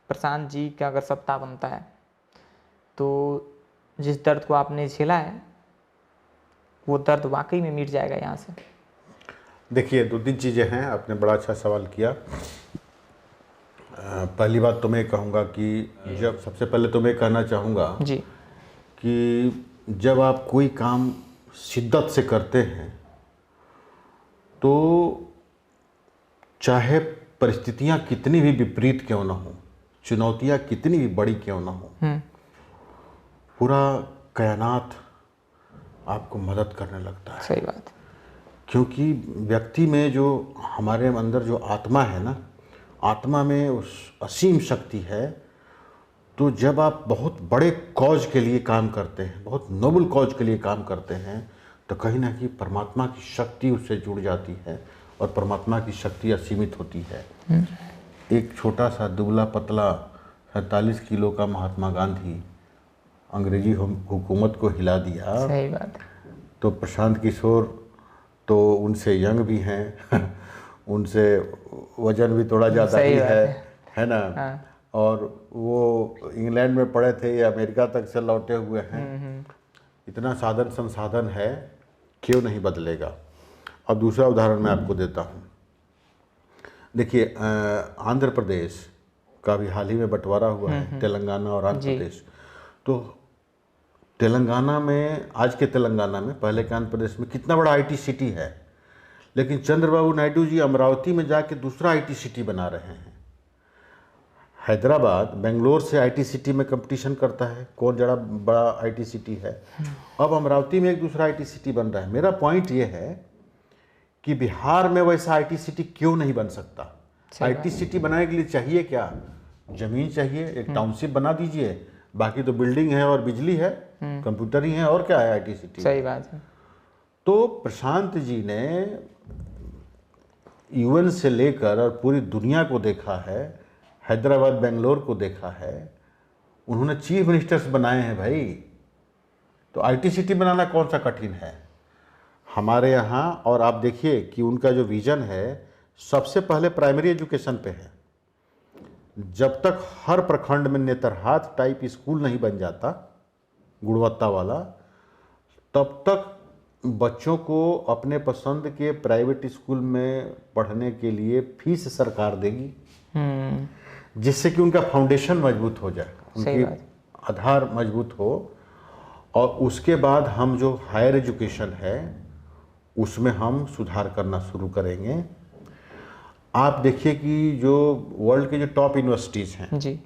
प्रशांत जी का अगर सत्ता बनता है तो जिस दर्द को आपने झेला है वो दर्द वाकई में मिट जाएगा यहाँ से? देखिए, 2-3 चीज़ें हैं, आपने बड़ा अच्छा सवाल किया। पहली बात तो मैं कहूँगा कि जब सबसे पहले तो मैं कहना चाहूँगा जी कि जब आप कोई काम शिद्दत से करते हैं तो चाहे परिस्थितियाँ कितनी भी विपरीत क्यों ना हो, चुनौतियाँ कितनी भी बड़ी क्यों ना हो, पूरा कायनात आपको मदद करने लगता है। सही बात। क्योंकि व्यक्ति में जो हमारे अंदर जो आत्मा है ना, आत्मा में उस असीम शक्ति है। तो जब आप बहुत बड़े कॉज के लिए काम करते हैं, बहुत नोबल कॉज के लिए काम करते हैं, तो कहीं ना कहीं परमात्मा की शक्ति उससे जुड़ जाती है और परमात्मा की शक्ति असीमित होती है। एक छोटा सा दुबला पतला 47 किलो का महात्मा गांधी अंग्रेजी हुकूमत को हिला दिया। सही बात। तो प्रशांत किशोर तो उनसे यंग भी हैं उनसे वजन भी थोड़ा ज़्यादा ही है ना। हाँ। और वो इंग्लैंड में पढ़े थे या अमेरिका तक से लौटे हुए हैं। इतना साधन संसाधन है, क्यों नहीं बदलेगा। अब दूसरा उदाहरण मैं आपको देता हूँ। देखिए, आंध्र प्रदेश का भी हाल ही में बंटवारा हुआ है, तेलंगाना और आंध्र प्रदेश। तो तेलंगाना में, आज के तेलंगाना में, पहले के आंध्र प्रदेश में कितना बड़ा आईटी सिटी है, लेकिन चंद्रबाबू नायडू जी अमरावती में जाके दूसरा आईटी सिटी बना रहे हैं। हैदराबाद बेंगलोर से आईटी सिटी में कंपटीशन करता है, कौन ज़्यादा बड़ा आईटी सिटी है। अब अमरावती में एक दूसरा आईटी सिटी बन रहा है। मेरा पॉइंट ये है कि बिहार में वैसा आईटी सिटी क्यों नहीं बन सकता। आईटी सिटी बनाने के लिए चाहिए क्या? ज़मीन चाहिए, एक टाउनशिप बना दीजिए, बाकी तो बिल्डिंग है और बिजली है, कंप्यूटर ही है, और क्या है आईटी सिटी। सही बात है। तो प्रशांत जी ने यूएन से लेकर और पूरी दुनिया को देखा है, हैदराबाद बेंगलोर को देखा है, उन्होंने चीफ मिनिस्टर्स बनाए हैं भाई। तो आईटी सिटी बनाना कौन सा कठिन है हमारे यहाँ। और आप देखिए कि उनका जो विज़न है सबसे पहले प्राइमरी एजुकेशन पे है। जब तक हर प्रखंड में नेतरहाट टाइप स्कूल नहीं बन जाता गुणवत्ता वाला, तब तक बच्चों को अपने पसंद के प्राइवेट स्कूल में पढ़ने के लिए फीस सरकार देगी, जिससे कि उनका फाउंडेशन मजबूत हो जाए, उनकी आधार मजबूत हो। और उसके बाद हम जो हायर एजुकेशन है उसमें हम सुधार करना शुरू करेंगे। आप देखिए कि जो वर्ल्ड के जो टॉप यूनिवर्सिटीज़ हैं जी,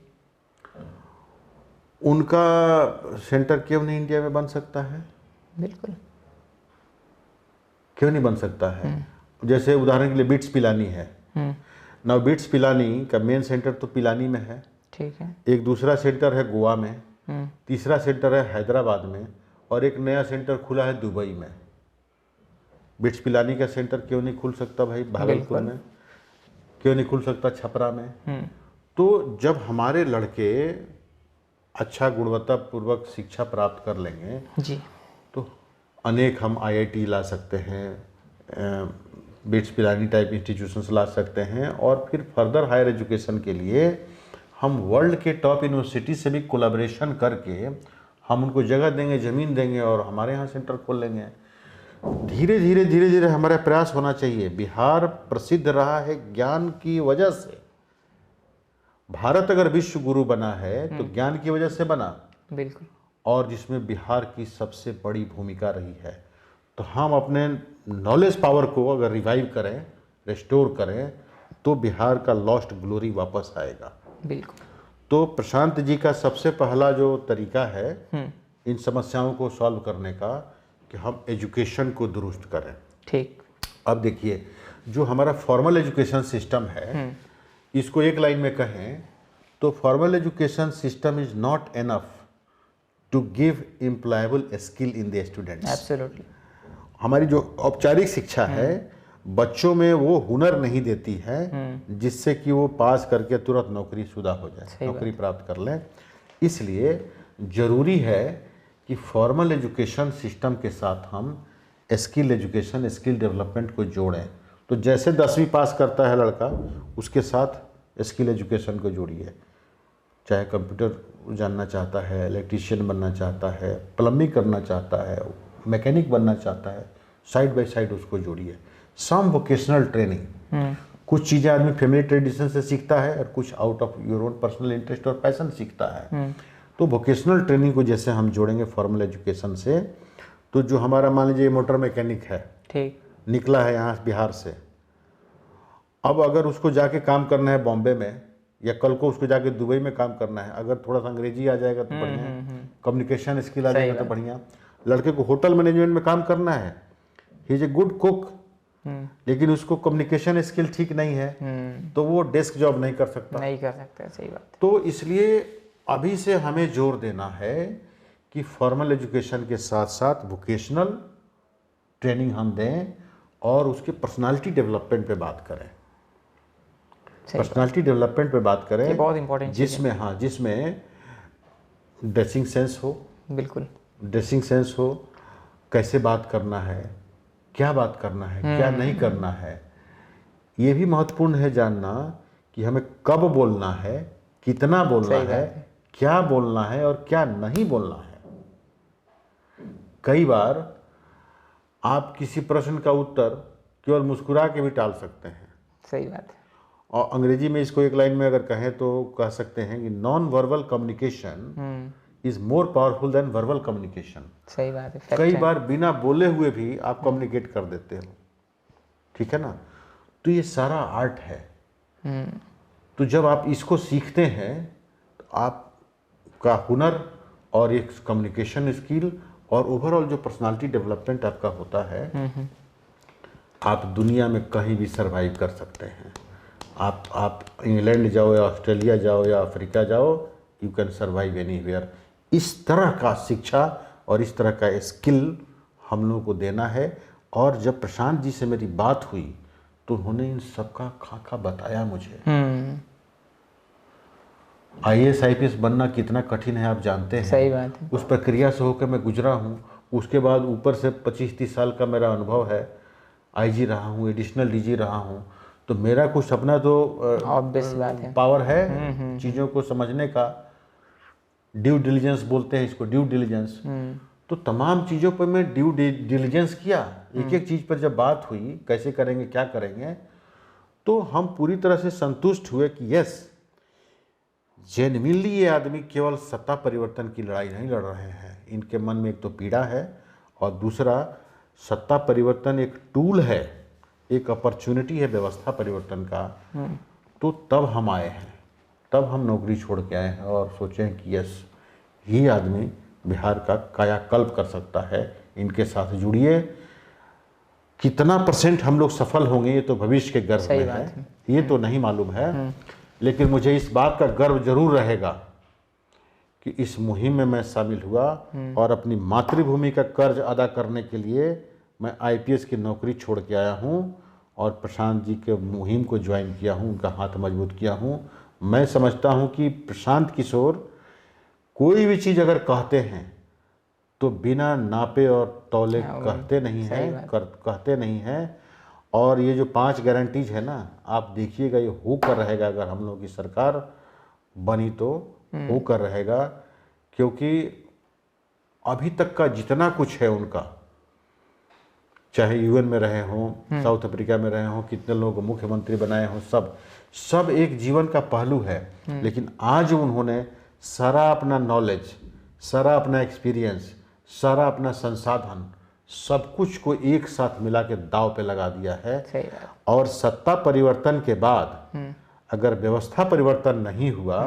उनका सेंटर क्यों नहीं इंडिया में बन सकता है? बिल्कुल, क्यों नहीं बन सकता है? जैसे उदाहरण के लिए बिट्स पिलानी है ना, बिट्स पिलानी का मेन सेंटर तो पिलानी में है, ठीक है। एक दूसरा सेंटर है गोवा में, तीसरा सेंटर है हैदराबाद में, और एक नया सेंटर खुला है दुबई में। बिट्स पिलानी का सेंटर क्यों नहीं खुल सकता भाई भागलपुर में? क्यों नहीं खुल सकता छपरा में? तो जब हमारे लड़के अच्छा गुणवत्तापूर्वक शिक्षा प्राप्त कर लेंगे जी, तो अनेक हम आईआईटी ला सकते हैं, बिट्स पिलानी टाइप इंस्टीट्यूशंस ला सकते हैं, और फिर फर्दर हायर एजुकेशन के लिए हम वर्ल्ड के टॉप यूनिवर्सिटी से भी कोलैबोरेशन करके हम उनको जगह देंगे, ज़मीन देंगे और हमारे यहाँ सेंटर खोल लेंगे। धीरे धीरे हमारा प्रयास होना चाहिए। बिहार प्रसिद्ध रहा है ज्ञान की वजह से। भारत अगर विश्व गुरु बना है तो ज्ञान की वजह से बना, बिल्कुल, और जिसमें बिहार की सबसे बड़ी भूमिका रही है। तो हम अपने नॉलेज पावर को अगर रिवाइव करें, रिस्टोर करें, तो बिहार का लॉस्ट ग्लोरी वापस आएगा। बिल्कुल। तो प्रशांत जी का सबसे पहला जो तरीका है इन समस्याओं को सॉल्व करने का, कि हम एजुकेशन को दुरुस्त करें। ठीक। अब देखिए, जो हमारा फॉर्मल एजुकेशन सिस्टम है, इसको एक लाइन में कहें तो formal education system is not enough to give employable skill in the students. Absolutely. हमारी जो औपचारिक शिक्षा है बच्चों में वो हुनर नहीं देती है जिससे कि वो पास करके तुरंत नौकरीशुदा हो जाए, नौकरी प्राप्त कर लें। इसलिए ज़रूरी है कि फॉर्मल एजुकेशन सिस्टम के साथ हम स्किल एजुकेशन, स्किल डेवलपमेंट को जोड़ें। तो जैसे 10वीं पास करता है लड़का, उसके साथ स्किल एजुकेशन को जोड़िए। चाहे कंप्यूटर जानना चाहता है, इलेक्ट्रीशियन बनना चाहता है, प्लम्बिंग करना चाहता है, मैकेनिक बनना चाहता है, साइड बाय साइड उसको जोड़िए। सम वोकेशनल ट्रेनिंग, कुछ चीज़ें आदमी फैमिली ट्रेडिशन से सीखता है और कुछ out of your own personal interest और पैशन सीखता है। तो वोकेशनल ट्रेनिंग को जैसे हम जोड़ेंगे फॉर्मल एजुकेशन से, तो जो हमारा मान लीजिए मोटर मैकेनिक है, ठीक, निकला है यहाँ बिहार से, अब अगर उसको जाके काम करना है बॉम्बे में, या कल को उसको जाके दुबई में काम करना है, अगर थोड़ा सा अंग्रेजी आ जाएगा तो बढ़िया, कम्युनिकेशन स्किल आ जाएगा तो बढ़िया। लड़के को होटल मैनेजमेंट में काम करना है, he is a good cook, लेकिन उसको कम्युनिकेशन स्किल ठीक नहीं है, तो वो डेस्क जॉब नहीं कर सकता। सही बात। तो इसलिए अभी से हमें जोर देना है कि फॉर्मल एजुकेशन के साथ साथ वोकेशनल ट्रेनिंग हम दें और उसके पर्सनालिटी डेवलपमेंट पे बात करें। पर्सनालिटी डेवलपमेंट पे बात करें, बहुत इंपॉर्टेंट, जिसमें ड्रेसिंग सेंस हो, बिल्कुल, ड्रेसिंग सेंस हो, कैसे बात करना है, क्या बात करना है, क्या नहीं करना है। ये भी महत्वपूर्ण है जानना कि हमें कब बोलना है, कितना बोलना है, क्या बोलना है और क्या नहीं बोलना है। कई बार आप किसी प्रश्न का उत्तर केवल मुस्कुरा के भी टाल सकते हैं। सही बात है। और अंग्रेजी में इसको एक लाइन में अगर कहें तो कह सकते हैं कि non verbal communication is more powerful than verbal communication. सही बात है। कई बार बिना बोले हुए भी आप कम्युनिकेट कर देते हो, ठीक है ना। तो ये सारा आर्ट है। तो जब आप इसको सीखते हैं तो आपका हुनर और एक कम्युनिकेशन स्किल और ओवरऑल जो पर्सनालिटी डेवलपमेंट आपका होता है, आप दुनिया में कहीं भी सरवाइव कर सकते हैं। आप इंग्लैंड जाओ या ऑस्ट्रेलिया जाओ या अफ्रीका जाओ, यू कैन सर्वाइव एनीवेयर। इस तरह का शिक्षा और इस तरह का स्किल हम लोगों को देना है। और जब प्रशांत जी से मेरी बात हुई तो उन्होंने इन सब का खाका बताया मुझे। IAS IPS बनना कितना कठिन है आप जानते हैं। सही बात है। उस प्रक्रिया से होकर मैं गुजरा हूँ। उसके बाद ऊपर से 25-30 साल का मेरा अनुभव है। IG रहा हूँ, एडिशनल DG रहा हूँ। तो मेरा कुछ अपना तो ऑब्वियस बात है, पावर है चीज़ों को समझने का। ड्यू डिलिजेंस बोलते हैं इसको, ड्यू डिलिजेंस। तो तमाम चीज़ों पर मैं ड्यू डिलिजेंस किया, एक एक चीज़ पर जब बात हुई कैसे करेंगे क्या करेंगे, तो हम पूरी तरह से संतुष्ट हुए कि यस, जेन्युइनली ये आदमी केवल सत्ता परिवर्तन की लड़ाई नहीं लड़ रहे हैं, इनके मन में एक तो पीड़ा है और दूसरा सत्ता परिवर्तन एक टूल है, एक अपॉर्चुनिटी है व्यवस्था परिवर्तन का। तो तब हम आए हैं, तब हम नौकरी छोड़ के आए हैं और सोचे हैं कि यस, ये आदमी बिहार का कायाकल्प कर सकता है, इनके साथ जुड़िए। कितना % हम लोग सफल होंगे ये तो भविष्य के गर्व में है, ये तो नहीं मालूम है, लेकिन मुझे इस बात का गर्व जरूर रहेगा कि इस मुहिम में मैं शामिल हुआ और अपनी मातृभूमि का कर्ज अदा करने के लिए मैं IPS की नौकरी छोड़ के आया हूं और प्रशांत जी के मुहिम को ज्वाइन किया हूं, उनका हाथ मजबूत किया हूं। मैं समझता हूं कि प्रशांत किशोर कोई भी चीज़ अगर कहते हैं तो बिना नापे और तौले कहते नहीं हैं, कहते नहीं हैं। और ये जो 5 गारंटीज है ना, आप देखिएगा ये होकर रहेगा, अगर हम लोगों की सरकार बनी तो होकर रहेगा, क्योंकि अभी तक का जितना कुछ है उनका, चाहे UN में रहे हों, साउथ अफ्रीका में रहे हों, कितने लोगों को मुख्यमंत्री बनाए हों, सब एक जीवन का पहलू है। लेकिन आज उन्होंने सारा अपना नॉलेज, सारा अपना एक्सपीरियंस, सारा अपना संसाधन, सब कुछ को एक साथ मिला के दाव पे लगा दिया है। और सत्ता परिवर्तन के बाद अगर व्यवस्था परिवर्तन नहीं हुआ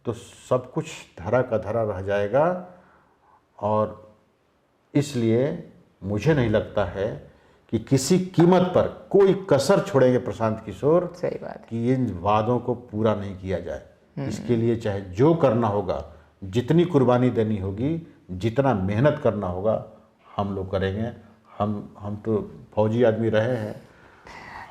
तो सब कुछ धरा का धरा रह जाएगा। और इसलिए मुझे नहीं लगता है कि किसी कीमत पर कोई कसर छोड़ेंगे प्रशांत किशोर, सही बात, कि इन वादों को पूरा नहीं किया जाए। इसके लिए चाहे जो करना होगा, जितनी कुर्बानी देनी होगी, जितना मेहनत करना होगा, हम लोग करेंगे। हम तो फौजी आदमी रहे हैं,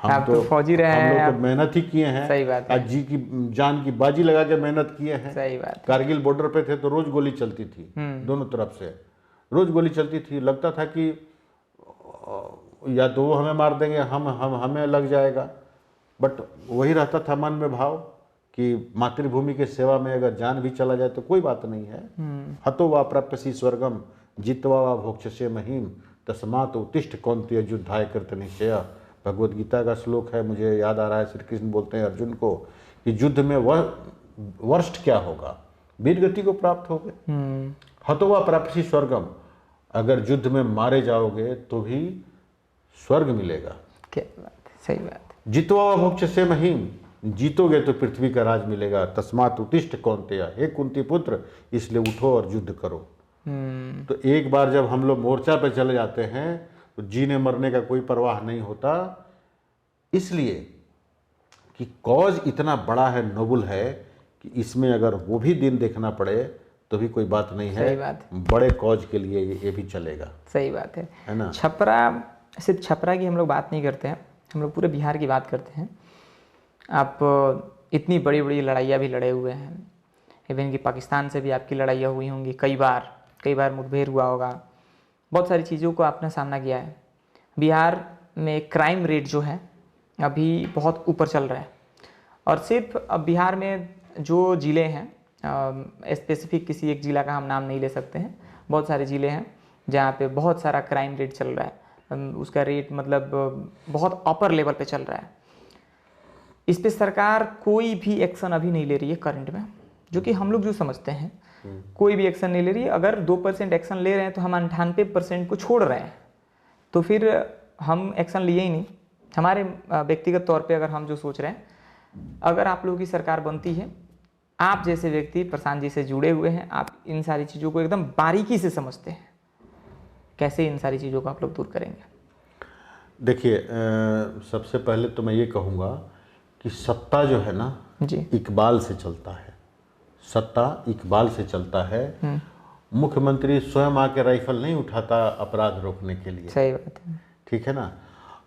आप तो फौजी रहे हैं, हम लोग तो मेहनत ही किए हैं। सही बात है। आज जी की जान की बाजी लगा के मेहनत किए हैं। सही बात। कारगिल बॉर्डर पे थे तो रोज गोली चलती थी, दोनों तरफ से रोज गोली चलती थी। लगता था कि या तो वो हमें मार देंगे, हमें लग जाएगा, बट वही रहता था मन में भाव कि मातृभूमि के सेवा में अगर जान भी चला जाए तो कोई बात नहीं है। हतो वा प्राप्यसि स्वर्गम जित्वा वा भोक्ष्यसे महीम तस्मात् उत्तिष्ठ कौन्तेय युद्धाय कृत निश्चय। भगवद गीता का श्लोक है, मुझे याद आ रहा है, श्री कृष्ण बोलते हैं अर्जुन को कि युद्ध में वर्स्ट क्या होगा, वीरगति को प्राप्त होगे। हतो वा प्राप्यसि स्वर्गम, अगर युद्ध में मारे जाओगे तो भी स्वर्ग मिलेगा। क्या बात है, सही बात। जित्वा वा भोक्ष्यसे महीम, जीतोगे तो पृथ्वी का राज मिलेगा। तस्मात् उत्तिष्ठ कौन्तेय, हे कुंती पुत्र, इसलिए उठो और युद्ध करो। तो एक बार जब हम लोग मोर्चा पे चले जाते हैं तो जीने मरने का कोई परवाह नहीं होता, इसलिए कि कॉज इतना बड़ा है, नोबल है, कि इसमें अगर वो भी दिन देखना पड़े तो भी कोई बात नहीं है। बात। बड़े कॉज के लिए ये भी चलेगा। सही बात है ना। छपरा, सिर्फ छपरा की हम लोग बात नहीं करते हैं, हम लोग पूरे बिहार की बात करते हैं। आप इतनी बड़ी बड़ी लड़ाइयाँ भी लड़े हुए हैं, इवन कि पाकिस्तान से भी आपकी लड़ाइयाँ हुई होंगी, कई बार मुठभेड़ हुआ होगा, बहुत सारी चीज़ों को आपने सामना किया है। बिहार में क्राइम रेट जो है अभी बहुत ऊपर चल रहा है, और सिर्फ अब बिहार में जो ज़िले हैं, स्पेसिफिक किसी एक ज़िला का हम नाम नहीं ले सकते हैं, बहुत सारे ज़िले हैं जहाँ पे बहुत सारा क्राइम रेट चल रहा है। उसका रेट मतलब बहुत अपर लेवल पे चल रहा है। इस पे सरकार कोई भी एक्शन अभी नहीं ले रही है करंट में, जो कि हम लोग जो समझते हैं कोई भी एक्शन नहीं ले रही है। अगर 2% एक्शन ले रहे हैं तो हम 98% को छोड़ रहे हैं, तो फिर हम एक्शन लिए ही नहीं। हमारे व्यक्तिगत तौर पे अगर हम जो सोच रहे हैं, अगर आप लोगों की सरकार बनती है, आप जैसे व्यक्ति प्रशांत जी से जुड़े हुए हैं, आप इन सारी चीज़ों को एकदम बारीकी से समझते हैं, कैसे इन सारी चीज़ों को आप लोग दूर करेंगे? देखिए, सबसे पहले तो मैं ये कहूँगा कि सत्ता जो है ना जी, इकबाल से चलता है। सत्ता इकबाल से चलता है। मुख्यमंत्री स्वयं आके राइफल नहीं उठाता अपराध रोकने के लिए। सही बात है। ठीक है ना।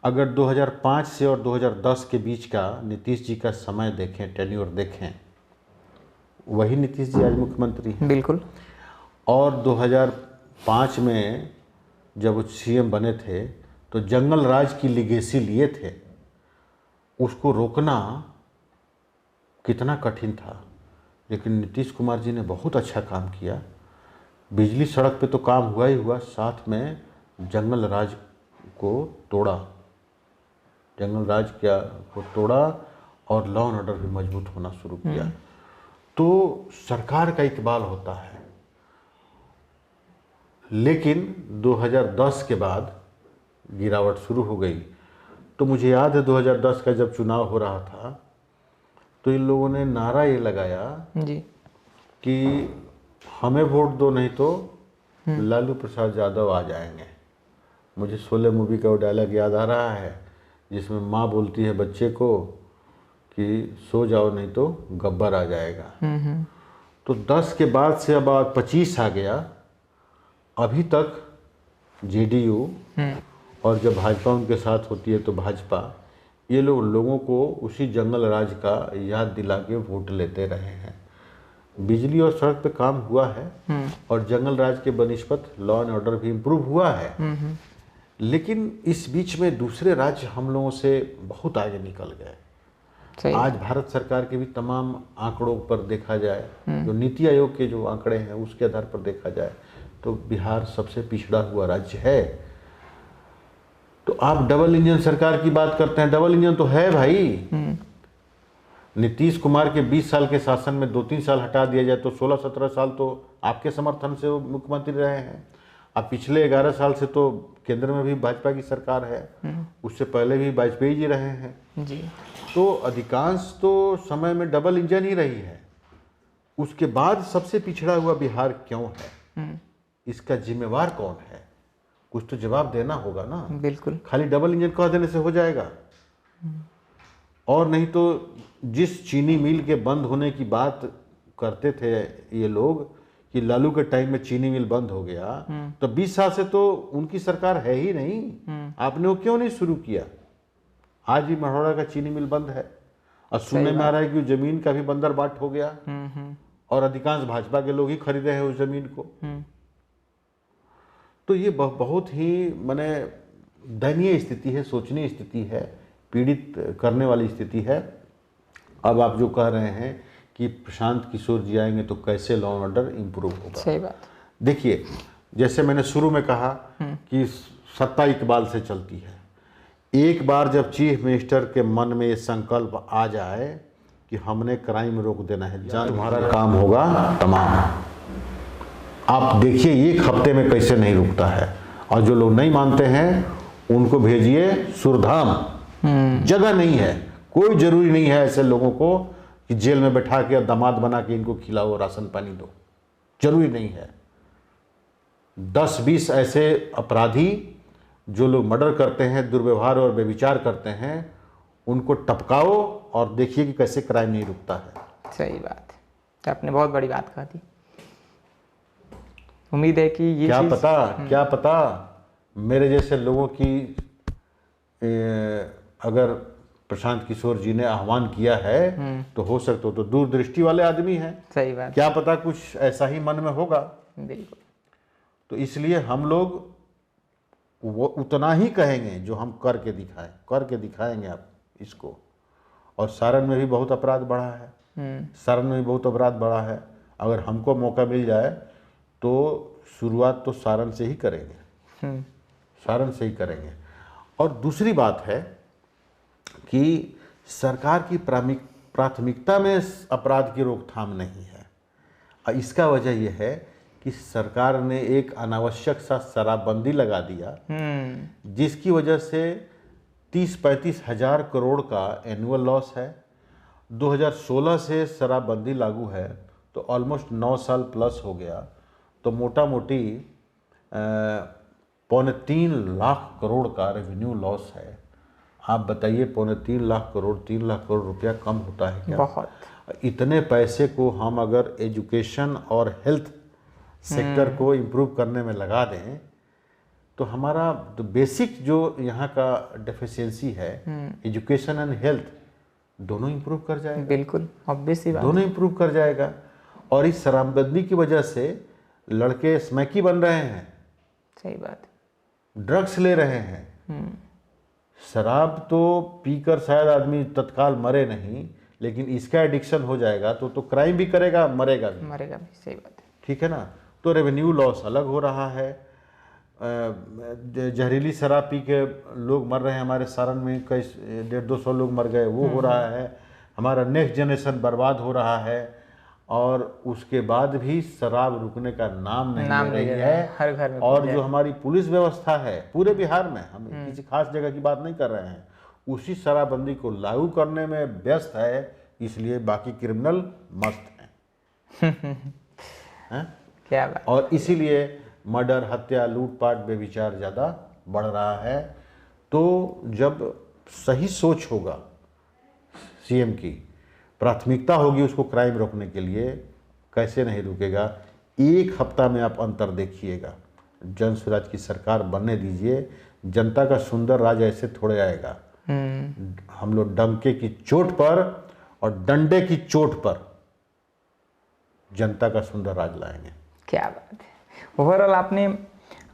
अगर 2005 से और 2010 के बीच का नीतीश जी का समय देखें, टेन्योर देखें, वही नीतीश जी आज मुख्यमंत्री हैं। बिल्कुल। और 2005 में जब वो CM बने थे तो जंगल राज की लिगेसी लिए थे, उसको रोकना कितना कठिन था, लेकिन नीतीश कुमार जी ने बहुत अच्छा काम किया। बिजली सड़क पे तो काम हुआ ही हुआ, साथ में जंगल राज को तोड़ा, जंगल राज क्या को तोड़ा और लॉ एंड ऑर्डर भी मजबूत होना शुरू किया। तो सरकार का इकबाल होता है। लेकिन 2010 के बाद गिरावट शुरू हो गई। तो मुझे याद है 2010 का जब चुनाव हो रहा था तो इन लोगों ने नारा ये लगाया जी कि हमें वोट दो नहीं तो लालू प्रसाद यादव आ जाएंगे। मुझे शोले मूवी का वो डायलॉग याद आ रहा है जिसमें माँ बोलती है बच्चे को कि सो जाओ नहीं तो गब्बर आ जाएगा। तो 10 के बाद से अब 25 आ गया। अभी तक जेडीयू और जब भाजपा उनके साथ होती है तो भाजपा, ये लोगों को उसी जंगल राज का याद दिला के वोट लेते रहे हैं। बिजली और सड़क पे काम हुआ है और जंगल राज के बनिस्पत लॉ एंड ऑर्डर भी इम्प्रूव हुआ है। लेकिन इस बीच में दूसरे राज्य हम लोगों से बहुत आगे निकल गए। आज भारत सरकार के भी तमाम आंकड़ों पर देखा जाए, जो नीति आयोग के जो आंकड़े हैं उसके आधार पर देखा जाए तो बिहार सबसे पिछड़ा हुआ राज्य है। तो आप डबल इंजन सरकार की बात करते हैं, डबल इंजन तो है भाई। नीतीश कुमार के 20 साल के शासन में 2-3 साल हटा दिया जाए तो 16-17 साल तो आपके समर्थन से वो मुख्यमंत्री रहे हैं। अब पिछले 11 साल से तो केंद्र में भी भाजपा की सरकार है, उससे पहले भी वाजपेयी जी रहे हैं जी। तो अधिकांश तो समय में डबल इंजन ही रही है। उसके बाद सबसे पिछड़ा हुआ बिहार क्यों है, इसका जिम्मेवार कौन है? कुछ तो जवाब देना होगा ना। बिल्कुल। खाली डबल इंजन कह देने से हो जाएगा? और नहीं तो जिस चीनी मिल के बंद होने की बात करते थे ये लोग कि लालू के टाइम में चीनी मिल बंद हो गया, तो 20 साल से तो उनकी सरकार है ही नहीं। आपने वो क्यों नहीं शुरू किया? आज भी मढ़ौरा का चीनी मिल बंद है और सुनने में आ रहा है कि जमीन का भी बंदरबाट हो गया और अधिकांश भाजपा के लोग ही खरीदे हैं उस जमीन को। तो ये बहुत ही माने दयनीय स्थिति है, सोचनीय स्थिति है, पीड़ित करने वाली स्थिति है। अब आप जो कह रहे हैं कि प्रशांत किशोर जी आएंगे तो कैसे लॉ एंड ऑर्डर इम्प्रूव होगा? सही बात। देखिए, जैसे मैंने शुरू में कहा कि सत्ता इकबाल से चलती है। एक बार जब चीफ मिनिस्टर के मन में ये संकल्प आ जाए कि हमने क्राइम रोक देना है, जहाँ तुम्हारा काम होगा तमाम। आप देखिए एक हफ्ते में कैसे नहीं रुकता है। और जो लोग नहीं मानते हैं उनको भेजिए सुरधाम। जगह नहीं है, कोई जरूरी नहीं है ऐसे लोगों को कि जेल में बैठा के दामाद बना के इनको खिलाओ, राशन पानी दो, जरूरी नहीं है। 10-20 ऐसे अपराधी जो लोग मर्डर करते हैं, दुर्व्यवहार और व्यभिचार करते हैं, उनको टपकाओ और देखिए कि कैसे क्राइम नहीं रुकता है। सही बात है, आपने बहुत बड़ी बात कहा थी। उम्मीद है कि ये क्या पता मेरे जैसे लोगों की अगर प्रशांत किशोर जी ने आह्वान किया है तो हो सकता हो तो दूरदृष्टि वाले आदमी हैं। सही बात। क्या पता कुछ ऐसा ही मन में होगा। बिल्कुल। तो इसलिए हम लोग वो उतना ही कहेंगे जो हम करके दिखाएंगे आप इसको। और सारण में भी बहुत अपराध बढ़ा है, सारण में भी बहुत अपराध बढ़ा है। अगर हमको मौका मिल जाए तो शुरुआत तो सारण से ही करेंगे, सारण से ही करेंगे। और दूसरी बात है कि सरकार की प्राथमिकता में अपराध की रोकथाम नहीं है। और इसका वजह यह है कि सरकार ने एक अनावश्यक सा शराबबंदी लगा दिया, जिसकी वजह से 30-35 हजार करोड़ का एनुअल लॉस है। 2016 से शराबबंदी लागू है तो ऑलमोस्ट 9 साल प्लस हो गया। तो मोटा मोटी 3.25 लाख करोड़ का रेवेन्यू लॉस है। आप बताइए 3.25 लाख करोड़, 3 लाख करोड़ रुपया कम होता है क्या? बहुत। इतने पैसे को हम अगर एजुकेशन और हेल्थ सेक्टर को इम्प्रूव करने में लगा दें तो हमारा तो बेसिक जो यहाँ का डेफिशिएंसी है, एजुकेशन एंड हेल्थ, दोनों इम्प्रूव कर जाएगा। बिल्कुल, ऑब्वियस ही बात, दोनों इम्प्रूव कर जाएगा। और इस शराबबंदी की वजह से लड़के स्मैकी बन रहे हैं। सही बात। ड्रग्स ले रहे हैं। शराब तो पीकर शायद आदमी तत्काल मरे नहीं, लेकिन इसका एडिक्शन हो जाएगा तो क्राइम भी करेगा, मरेगा भी। सही बात है। ठीक है ना? तो रेवेन्यू लॉस अलग हो रहा है। जहरीली शराब पी के लोग मर रहे हैं, हमारे सारण में कई 150-200 लोग मर गए, वो हो रहा है। हमारा नेक्स्ट जनरेशन बर्बाद हो रहा है, और उसके बाद भी शराब रुकने का नाम नहीं ले रही है। हर घर में और जो हमारी पुलिस व्यवस्था है पूरे बिहार में, हम किसी खास जगह की बात नहीं कर रहे हैं, उसी शराबबंदी को लागू करने में व्यस्त है, इसलिए बाकी क्रिमिनल मस्त हैं। क्या बात। और इसीलिए मर्डर, हत्या, लूटपाट, बेविचार ज़्यादा बढ़ रहा है। तो जब सही सोच होगा, सीएम की प्राथमिकता होगी उसको क्राइम रोकने के लिए, कैसे नहीं रुकेगा। 1 हफ्ता में आप अंतर देखिएगा। जन स्वराज की सरकार बनने दीजिए, जनता का सुंदर राज ऐसे थोड़े आएगा। हम लोग डंके की चोट पर और डंडे की चोट पर जनता का सुंदर राज लाएंगे। क्या बात है। ओवरऑल आपने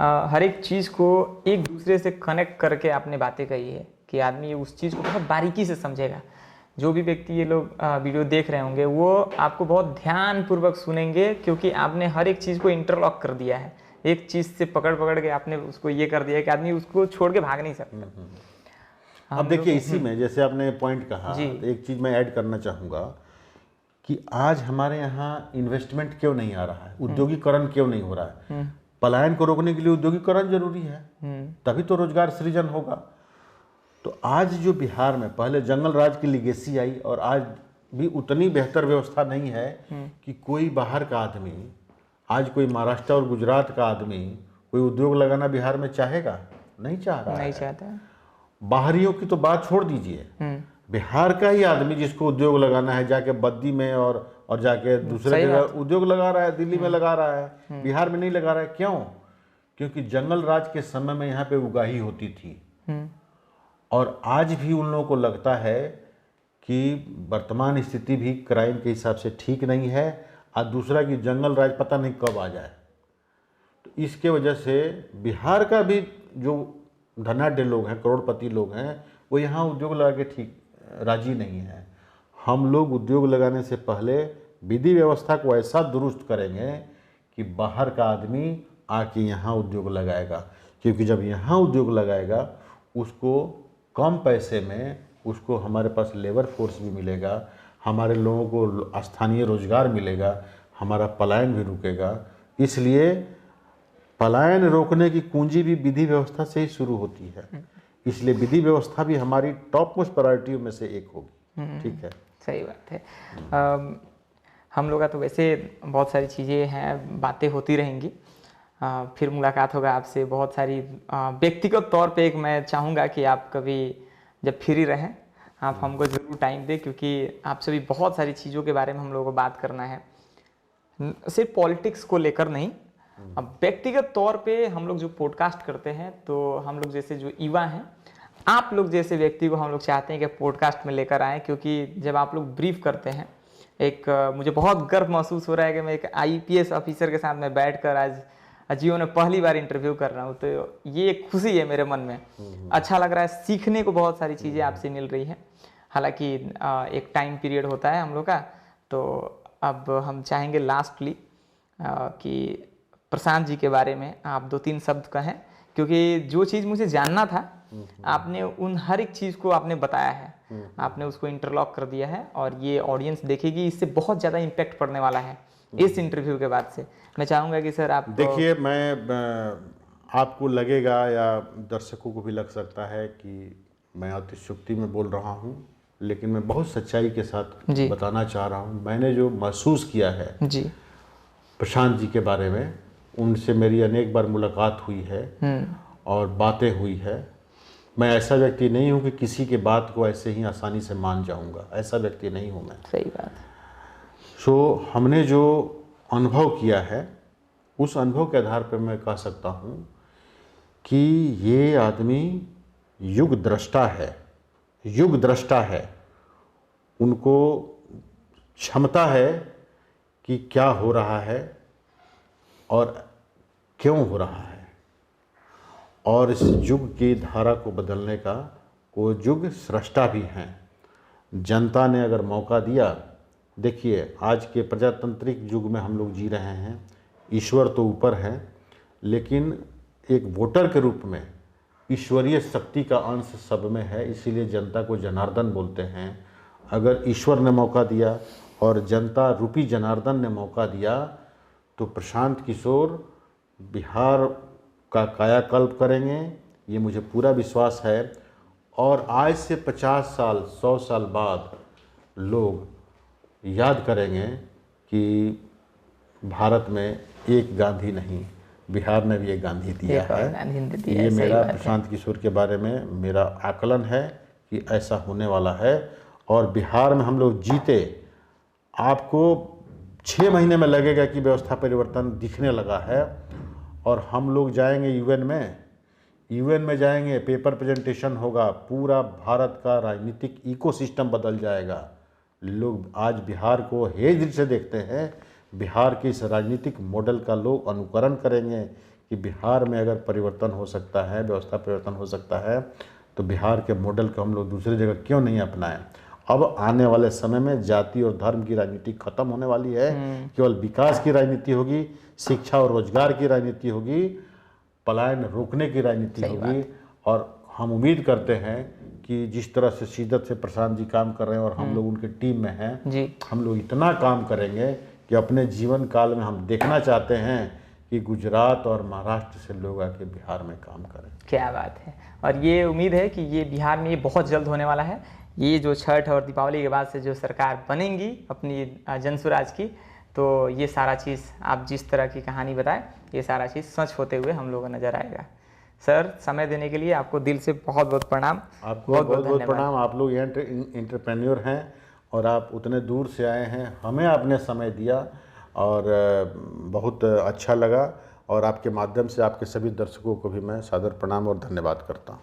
हर एक चीज़ को एक दूसरे से कनेक्ट करके आपने बातें कही है कि आदमी उस चीज़ को बहुत बारीकी से समझेगा। जो भी व्यक्ति ये लोग वीडियो देख रहे होंगे वो आपको बहुत ध्यानपूर्वक सुनेंगे, क्योंकि आपने हर एक चीज़ को इंटरलॉक कर दिया है। एक चीज़ से पकड़ के आपने उसको ये कर दिया है कि आदमी उसको छोड़ के भाग नहीं सकता। अब देखिए, इसी में जैसे आपने पॉइंट कहा, तो एक चीज़ मैं ऐड करना चाहूँगा कि आज हमारे यहाँ इन्वेस्टमेंट क्यों नहीं आ रहा है, उद्योगीकरण क्यों नहीं हो रहा है। पलायन को रोकने के लिए उद्योगीकरण जरूरी है, तभी तो रोजगार सृजन होगा। तो आज जो बिहार में पहले जंगल राज की लिगेसी आई, और आज भी उतनी बेहतर व्यवस्था नहीं है कि कोई बाहर का आदमी, आज कोई महाराष्ट्र और गुजरात का आदमी कोई उद्योग लगाना बिहार में चाहेगा, नहीं चाह रहा है, नहीं चाहता। बाहरियों की तो बात छोड़ दीजिए, बिहार का ही आदमी जिसको उद्योग लगाना है जाके बद्दी में और जाके दूसरे जगह उद्योग लगा रहा है, दिल्ली में लगा रहा है, बिहार में नहीं लगा रहा है। क्यों? क्योंकि जंगल राज के समय में यहाँ पे उगाही होती थी, और आज भी उन लोगों को लगता है कि वर्तमान स्थिति भी क्राइम के हिसाब से ठीक नहीं है, और दूसरा कि जंगल राज पता नहीं कब आ जाए। तो इसके वजह से बिहार का भी जो धनाढ्य लोग हैं, करोड़पति लोग हैं, वो यहाँ उद्योग लगा के ठीक राजी नहीं है। हम लोग उद्योग लगाने से पहले विधि व्यवस्था को ऐसा दुरुस्त करेंगे कि बाहर का आदमी आके यहाँ उद्योग लगाएगा, क्योंकि जब यहाँ उद्योग लगाएगा उसको कम पैसे में उसको हमारे पास लेबर फोर्स भी मिलेगा, हमारे लोगों को स्थानीय रोजगार मिलेगा, हमारा पलायन भी रुकेगा। इसलिए पलायन रोकने की कुंजी भी विधि व्यवस्था से ही शुरू होती है, इसलिए विधि व्यवस्था भी हमारी टॉप मोस्ट प्रायोरिटियों में से एक होगी। ठीक है, सही बात है। हम लोग का तो वैसे बहुत सारी चीज़ें हैं, बातें होती रहेंगी। फिर मुलाकात होगा आपसे बहुत सारी। व्यक्तिगत तौर पे एक मैं चाहूँगा कि आप कभी जब फ्री रहें आप हमको ज़रूर टाइम दें, क्योंकि आपसे भी बहुत सारी चीज़ों के बारे में हम लोगों को बात करना है, सिर्फ पॉलिटिक्स को लेकर नहीं। अब व्यक्तिगत तौर पे हम लोग जो पॉडकास्ट करते हैं, तो हम लोग जैसे जो युवा हैं, आप लोग जैसे व्यक्ति को हम लोग चाहते हैं कि पॉडकास्ट में लेकर आएँ, क्योंकि जब आप लोग ब्रीफ करते हैं, एक मुझे बहुत गर्व महसूस हो रहा है कि मैं एक IPS ऑफिसर के साथ में बैठकर आज जीवन में पहली बार इंटरव्यू कर रहा हूँ, तो ये एक खुशी है मेरे मन में। अच्छा लग रहा है, सीखने को बहुत सारी चीज़ें आपसे मिल रही हैं। हालांकि एक टाइम पीरियड होता है हम लोग का, तो अब हम चाहेंगे लास्टली कि प्रशांत जी के बारे में आप 2-3 शब्द कहें, क्योंकि जो चीज़ मुझे जानना था आपने उन हर एक चीज़ को आपने बताया है, आपने उसको इंटरलॉक कर दिया है, और ये ऑडियंस देखेगी, इससे बहुत ज़्यादा इम्पैक्ट पड़ने वाला है इस इंटरव्यू के बाद से। मैं चाहूँगा कि सर आप देखिए, आपको लगेगा या दर्शकों को भी लग सकता है कि मैं अतिशयोक्ति में बोल रहा हूँ, लेकिन मैं बहुत सच्चाई के साथ बताना चाह रहा हूँ। मैंने जो महसूस किया है जी प्रशांत जी के बारे में, उनसे मेरी अनेक बार मुलाकात हुई है और बातें हुई है। मैं ऐसा व्यक्ति नहीं हूँ कि किसी के बात को ऐसे ही आसानी से मान जाऊँगा, ऐसा व्यक्ति नहीं हूँ मैं। सही बात है। हमने जो अनुभव किया है, उस अनुभव के आधार पर मैं कह सकता हूँ कि ये आदमी युग दृष्टा है, युग दृष्टा है। उनको क्षमता है कि क्या हो रहा है और क्यों हो रहा है, और इस युग की धारा को बदलने का वो युग सृष्टा भी हैं। जनता ने अगर मौका दिया, देखिए आज के प्रजातांत्रिक युग में हम लोग जी रहे हैं, ईश्वर तो ऊपर है, लेकिन एक वोटर के रूप में ईश्वरीय शक्ति का अंश सब में है, इसीलिए जनता को जनार्दन बोलते हैं। अगर ईश्वर ने मौका दिया और जनता रूपी जनार्दन ने मौका दिया तो प्रशांत किशोर बिहार का कायाकल्प करेंगे, ये मुझे पूरा विश्वास है। और आज से 50 साल 100 साल बाद लोग याद करेंगे कि भारत में एक गांधी नहीं, बिहार ने भी एक गांधी दिया है। ये मेरा प्रशांत किशोर के बारे में मेरा आकलन है कि ऐसा होने वाला है। और बिहार में हम लोग जीते, आपको 6 महीने में लगेगा कि व्यवस्था परिवर्तन दिखने लगा है। और हम लोग जाएंगे यूएन में जाएंगे, पेपर प्रेजेंटेशन होगा, पूरा भारत का राजनीतिक इकोसिस्टम बदल जाएगा। लोग आज बिहार को हेय दृष्टि से देखते हैं, बिहार के इस राजनीतिक मॉडल का लोग अनुकरण करेंगे कि बिहार में अगर परिवर्तन हो सकता है, व्यवस्था परिवर्तन हो सकता है, तो बिहार के मॉडल को हम लोग दूसरी जगह क्यों नहीं अपनाएं। अब आने वाले समय में जाति और धर्म की राजनीति खत्म होने वाली है, केवल विकास की राजनीति होगी, शिक्षा और रोजगार की राजनीति होगी, पलायन रोकने की राजनीति होगी। और हम उम्मीद करते हैं कि जिस तरह से शिद्दत से प्रशांत जी काम कर रहे हैं और हम लोग उनके टीम में हैं, हम लोग इतना काम करेंगे कि अपने जीवन काल में हम देखना चाहते हैं कि गुजरात और महाराष्ट्र से लोग आके बिहार में काम करें। क्या बात है। और ये उम्मीद है कि ये बिहार में ये बहुत जल्द होने वाला है। ये जो छठ और दीपावली के बाद से जो सरकार बनेंगी अपनी जनसुराज की, तो ये सारा चीज़ आप जिस तरह की कहानी बताए, ये सारा चीज़ सच होते हुए हम लोगों को नज़र आएगा। सर, समय देने के लिए आपको दिल से बहुत बहुत प्रणाम। आपको बहुत बहुत प्रणाम। आप लोग एंटरप्रेन्योर हैं और आप उतने दूर से आए हैं, हमें आपने समय दिया और बहुत अच्छा लगा। और आपके माध्यम से आपके सभी दर्शकों को भी मैं सादर प्रणाम और धन्यवाद करता हूँ।